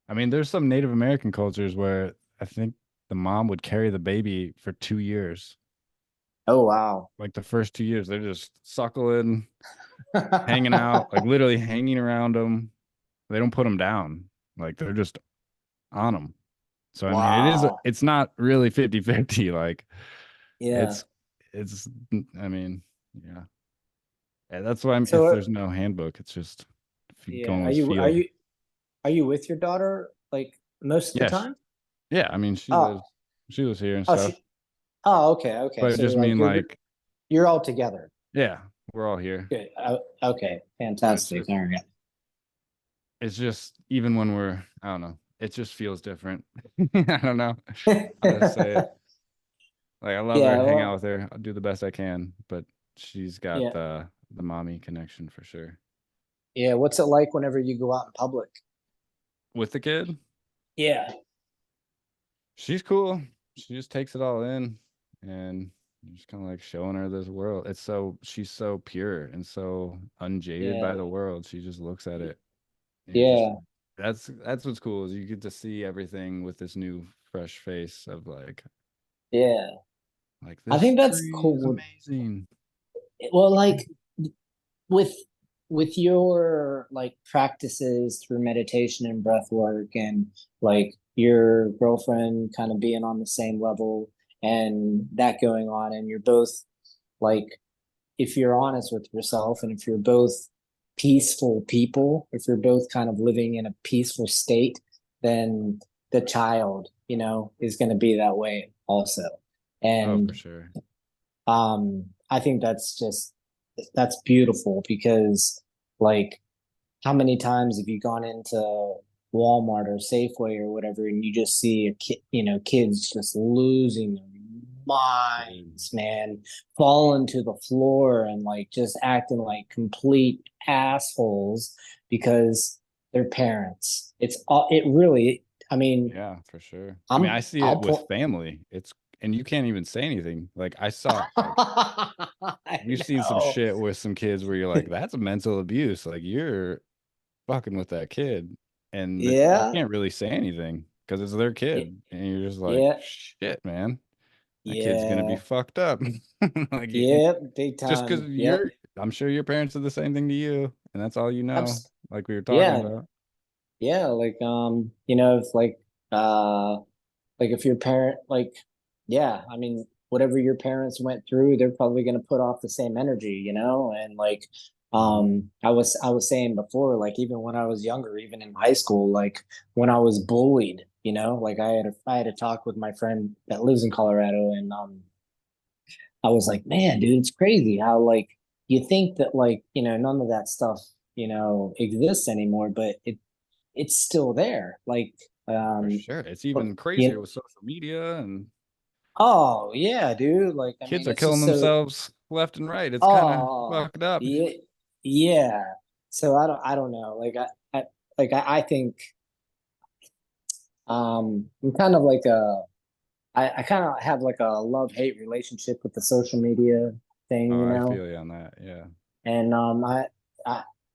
I mean, there's some Native American cultures where I think the mom would carry the baby for 2 years. Oh wow. Like the first 2 years, they're just suckling, hanging out, like literally hanging around them. They don't put them down. Like they're just on them. So I mean, Wow. it's not really 50-50. Like Yeah. it's it's I mean, yeah. Yeah, that's why if So there's no handbook, it's just if you yeah, go are with you are feel. you are you with your daughter like most of the Yes. time? Yeah, I mean, Oh, she lives here and oh, stuff. okay, okay. But it So just like mean like, you're all together. yeah, we're all here. Good. Okay, But it's fantastic. just All right. it's just even when we're I don't know, it just feels different. I don't know how to say it. Like I love her, Yeah. hang out Well. with her, I'll do the best I can, but she's got Yeah. the mommy connection for sure. Yeah. What's it like whenever you go out in public? With the kid, Yeah. she's cool. She just takes it all in and just kind of like showing her this world. She's so pure and so unjaded by Yeah. the world. She just looks at it and you're just Yeah. that's what's cool is you get to see everything with this new fresh face of Yeah. like I this think that's tree is cool. amazing. Well, like with your like practices through meditation and breath work and like your girlfriend kind of being on the same level and that going on and you're both like if you're honest with yourself and if you're both peaceful people, if you're both kind of living in a peaceful state, then the child is going to be that way also. Oh, And for sure. I think that's beautiful because like how many times have you gone into Walmart or Safeway or whatever and you just see a kids just losing their Dude. minds, man, falling to the floor and like just acting like complete assholes because they're parents. It really, I mean, Yeah, for sure. I mean, I I'm see it I'll with pull family. It's and you can't even say anything. Like I saw like I we've seen some know. shit with some kids where you're like, that's mental abuse. Like you're fucking with that kid. and you Yeah. can't really say anything because it's their y- kid, and you're just like, Yeah. shit, man, that kid's gonna be Yeah. fucked up. Like, Yeah. Big just because time. Yep. I'm sure your parents did the same thing to you, and that's all you know, Abs- like we were talking yeah. about. Yeah. Like, if uh, like if your parent, like, yeah, I mean, whatever your parents went through, they're probably going to put off the same energy, and like, Mhm. I was saying before, like, even when I was younger, even in high school, like when I was bullied, like I had a talk with my friend that lives in Colorado, and I was like, man, dude, it's crazy how like you think that like, none of that stuff, exists anymore, but it's still there. Like, For um, sure, it's but, even crazier with social media, and oh yeah, dude. Like, I kids mean, are it's killing just so, themselves left and right. It's kind of oh fucked up. yeah, yeah. So I don't know. I think I'm kind of like I kind of have like a love-hate relationship with the social media thing, Oh, I feel you on that. Yeah, and I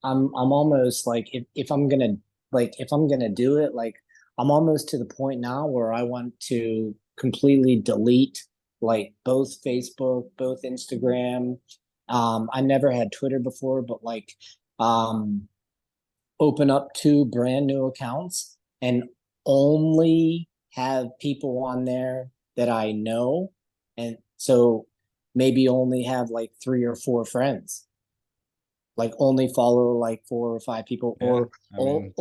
I'm almost like if I'm gonna do it, like I'm almost to the point now where I want to completely delete like both Facebook, both Instagram. I never had Twitter before, but like um open up two brand new accounts and only have people on there that I know. And so maybe only have like three or four friends, like only follow like four or five people, yeah. or I mean,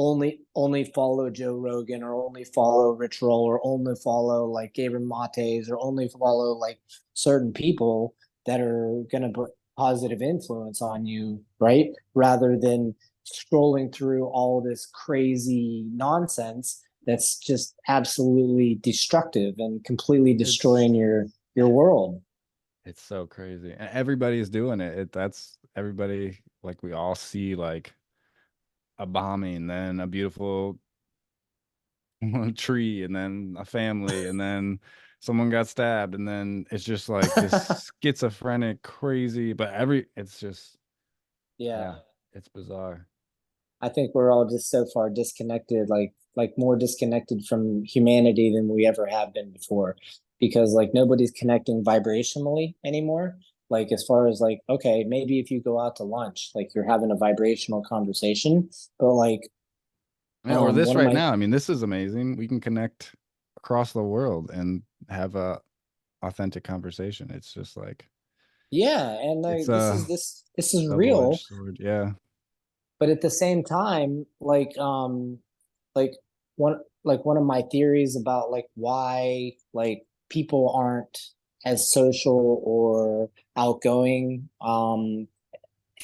only follow Joe Rogan, or only follow Rich Roll, or only follow like Gabriel Mates, or only follow like certain people that are gonna put positive influence on you, right? Rather than scrolling through all this crazy nonsense that's just absolutely destructive and completely it's destroying your world. it's so crazy, and everybody's doing it. That's everybody. Like we all see like a bombing, then a beautiful tree, and then a family, and then someone got stabbed, and then it's just like this schizophrenic, crazy. But it's just Yeah. yeah, it's bizarre. I think we're all just so far disconnected, like more disconnected from humanity than we ever have been before, because like nobody's connecting vibrationally anymore. Like as far as like, okay, maybe if you go out to lunch, like you're having a vibrational conversation, but like Yeah, or this one of right my now. I mean, this is amazing. We can connect across the world and have a authentic conversation. It's just like yeah, and it's like a this is real, double-edged sword. Yeah. but at the same time, like one of my theories about like why like people aren't as social or outgoing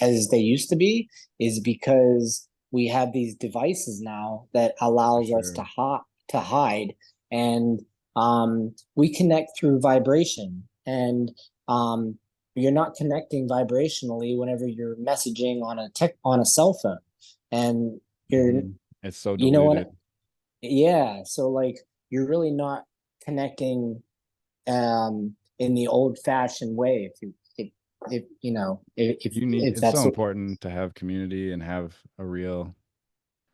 as they used to be is because we have these devices now that For allows us sure. to hide, and we connect through vibration, and um you're not connecting vibrationally whenever you're messaging on a cell phone, and you're It's so you know diluted. what yeah, so like you're really not connecting in the old fashioned way, if if It's so that's what. important to have community and have a real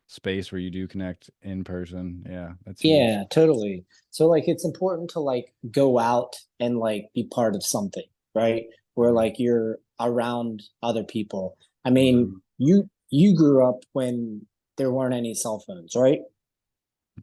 space where you do connect in person. Yeah, that's huge. Yeah, totally. So like it's important to like go out and like be part of something, right? Where Sure. like you're around other people. I mean, Mhm. you grew up when there weren't any cell phones, right?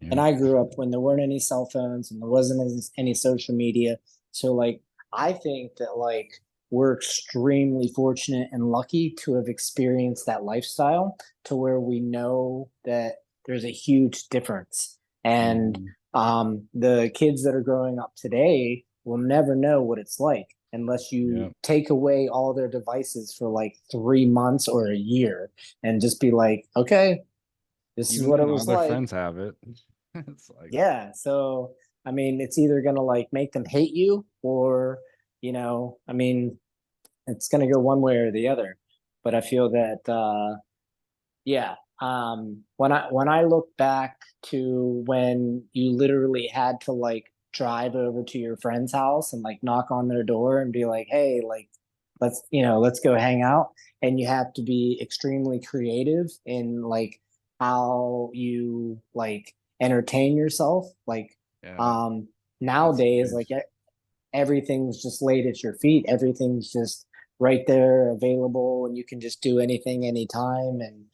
And Yeah. I grew up when there weren't any cell phones and there wasn't any social media. So like I think that like we're extremely fortunate and lucky to have experienced that lifestyle to where we know that there's a huge difference. And Mhm. the kids that are growing up today will never know what it's like unless you Yep. take away all their devices for like 3 months or a year and just be like, okay, this is Even what it then, all was their like. friends have it. It's like, Yeah, so I mean, it's either gonna like make them hate you, or I mean, it's gonna go one way or the other. But I feel that yeah, when I look back to when you literally had to like drive over to your friend's house and like knock on their door and be like, hey, like let's go hang out, and you have to be extremely creative in like how you like entertain yourself. Like Yeah, um that's nowadays, like huge. everything's just laid at your feet. Everything's just right there available and you can just do anything anytime. And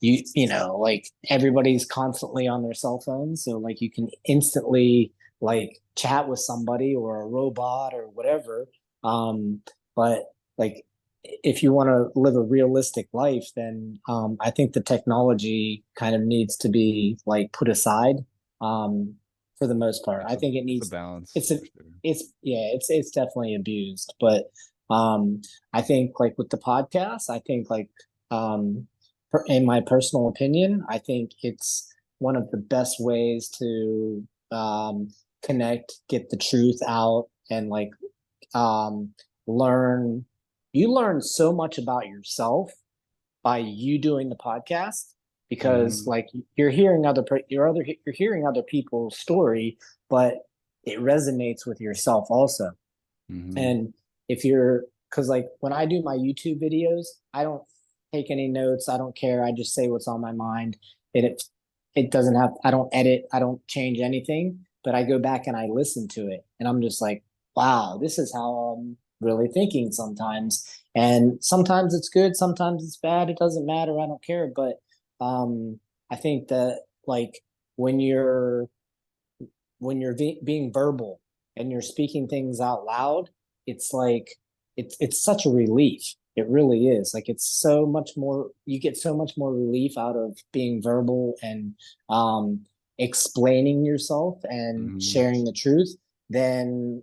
you know, like everybody's constantly on their cell phones. So like you can instantly like chat with somebody or a robot or whatever. But like if you want to live a realistic life, then I think the technology kind of needs to be like put aside um, for the most part. I think it It's a needs balance it's a for sure. it's yeah, it's definitely abused. But I think like with the podcast, I think like in my personal opinion, I think it's one of the best ways to connect, get the truth out, and like um learn. You learn so much about yourself by you doing the podcast because Hmm. like you're hearing other people's story, but it resonates with yourself also. Hmm. And if you're because like when I do my YouTube videos, I don't take any notes. I don't care. I just say what's on my mind. It doesn't have I don't edit, I don't change anything, but I go back and I listen to it and I'm just like, wow, this is how I'm really thinking sometimes. And sometimes it's good, sometimes it's bad. It doesn't matter. I don't care. But I think that like when you're being verbal and you're speaking things out loud, it's like it's such a relief. It really is. Like it's so much more. You get so much more relief out of being verbal and um, explaining yourself and Hmm. sharing the truth than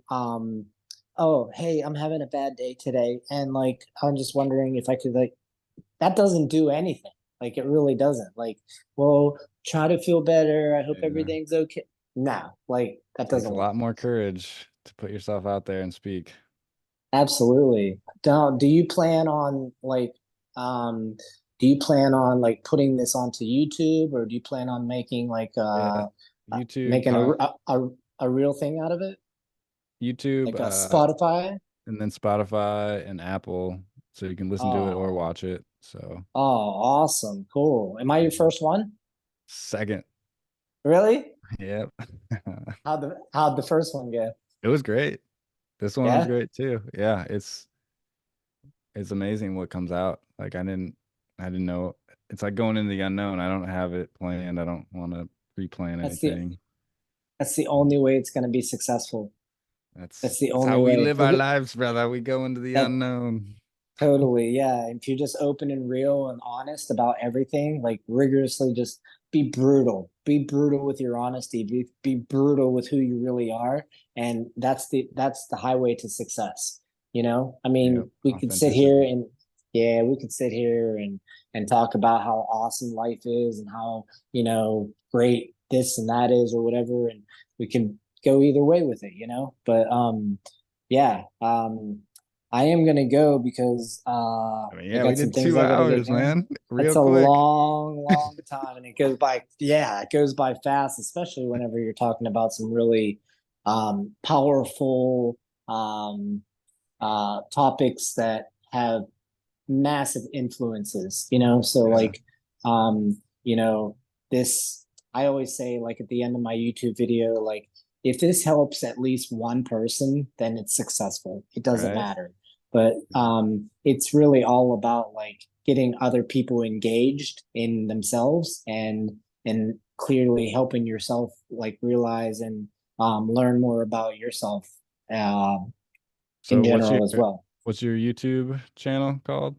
oh hey, I'm having a bad day today, and like I'm just wondering if I could like that doesn't do anything. Like it really doesn't. Like, well, try to feel better. I hope Yeah, everything's okay. No, like that takes doesn't a work. lot more courage to put yourself out there and speak. Absolutely. Do you plan on like um do you plan on like putting this onto YouTube or do you plan on making like Yeah, YouTube, making a real thing out of it? YouTube, Like a Spotify? and then Spotify and Apple, so you can listen to it or Oh, watch it. So oh, awesome. Cool. Am I yeah. your first one? Second, Really? yep. How'd the first one go? It was great. This one was Yeah? great too. Yeah, it's amazing what comes out. Like I didn't know. It's like going into the unknown. I don't have it planned. I don't want to pre-plan That's the anything. That's the only way it's going to be successful. That's the That's how only we way. live our lives, brother. We go into the That unknown. totally, yeah. If you're just open and real and honest about everything, like rigorously, just be brutal. Be brutal with your honesty. Be brutal with who you really are, and that's the highway to success. You know, I Yep, mean, we could sit here authenticity. and yeah, we could sit here and talk about how awesome life is and how great this and that is or whatever, and we can go either way with it. But yeah. I am gonna go because I mean, I yeah, we got some did things two I gotta get hours, done. man. It's Real a quick. long, long time, and it goes by. Yeah, it goes by fast, especially whenever you're talking about some really powerful topics that have massive influences. So Yeah, like you know this. I always say like at the end of my YouTube video, like if this helps at least one person, then it's successful. It doesn't right. matter. But it's really all about like getting other people engaged in themselves and clearly helping yourself like realize and learn more about yourself uh, in So general as well. what's your YouTube channel called?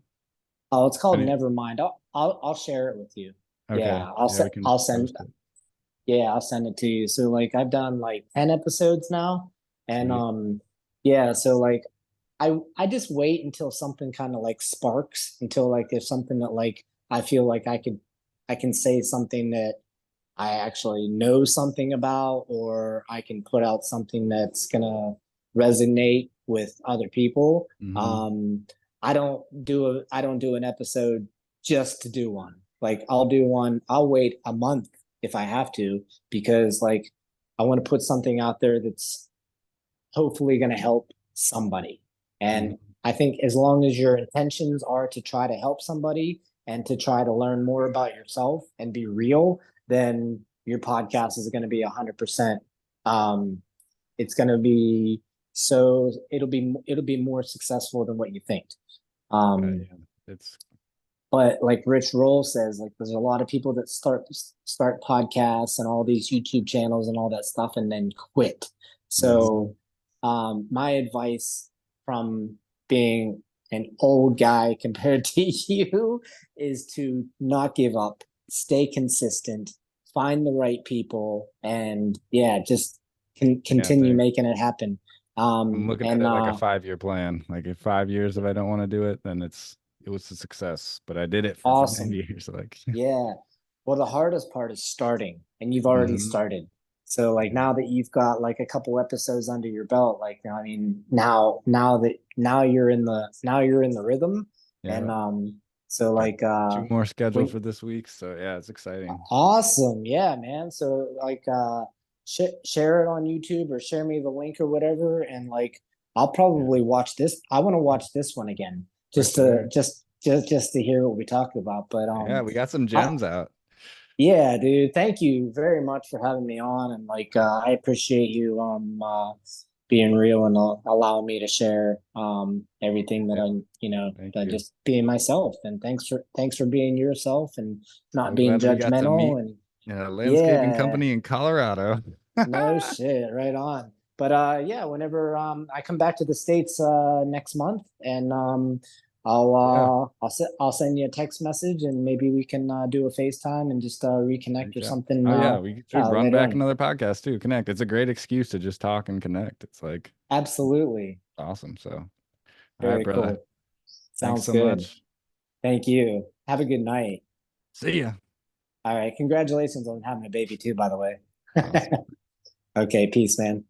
Oh, it's called Any, NEVERMIND. I'll share it with you. okay. Yeah, we can I'll send post it. yeah, I'll send it to you. So like I've done like 10 episodes now. And Sweet. yeah, so like I just wait until something kind of like sparks until like there's something that like I feel like I can say something that I actually know something about, or I can put out something that's gonna resonate with other people. Hmm. I don't do an episode just to do one. Like I'll do one, I'll wait a month if I have to, because like I want to put something out there that's hopefully gonna help somebody. And Hmm. I think as long as your intentions are to try to help somebody, and to try to learn more about yourself and be real, then your podcast is going to be 100%. It's going to be so it'll be more successful than what you think. Yeah, it's But like Rich Roll says, like there's a lot of people that start podcasts and all these YouTube channels and all that stuff and then quit. So my advice from being an old guy compared to you is to not give up, stay consistent, find the right people, and yeah, just continue thanks. making it happen. I'm looking at And it like a 5-year plan. Like in 5 years, if I don't want to do it, then it was a success. But I did it for 5 awesome. years. Like, Yeah. Well, the hardest part is starting, and you've already mhm. started. So like Yeah, now that you've got like a couple episodes under your belt, like I mean now you're in the rhythm. yeah. And so Got like 2 more scheduled when for this week. So yeah, it's exciting. awesome. Yeah, man. So like share it on YouTube or share me the link or whatever, and like I'll Yeah, probably watch this. I want to watch this one again for sure. just to hear what we talked about. But Yeah, we got some I, gems out. yeah, dude. Thank you very much for having me on, and like I appreciate you being real and allowing me to share everything that Yeah, thank that you. just being myself. And thanks for being yourself and not I'm being glad we got to judgmental. meet And a landscaping yeah, company in Colorado. no shit, right on. But yeah, whenever I come back to the States next month, and Yeah, I'll send you a text message, and maybe we can do a FaceTime and just reconnect or reach out. something Oh yeah, we should run later back on. another podcast too. Connect. It's a great excuse to just talk and connect. It's like Absolutely. awesome. So, all right, Very brother. cool. Thanks Sounds so good. much. Thank you. Have a good night. See ya. All right. Congratulations on having a baby too, by the way. Awesome. Okay, peace, man.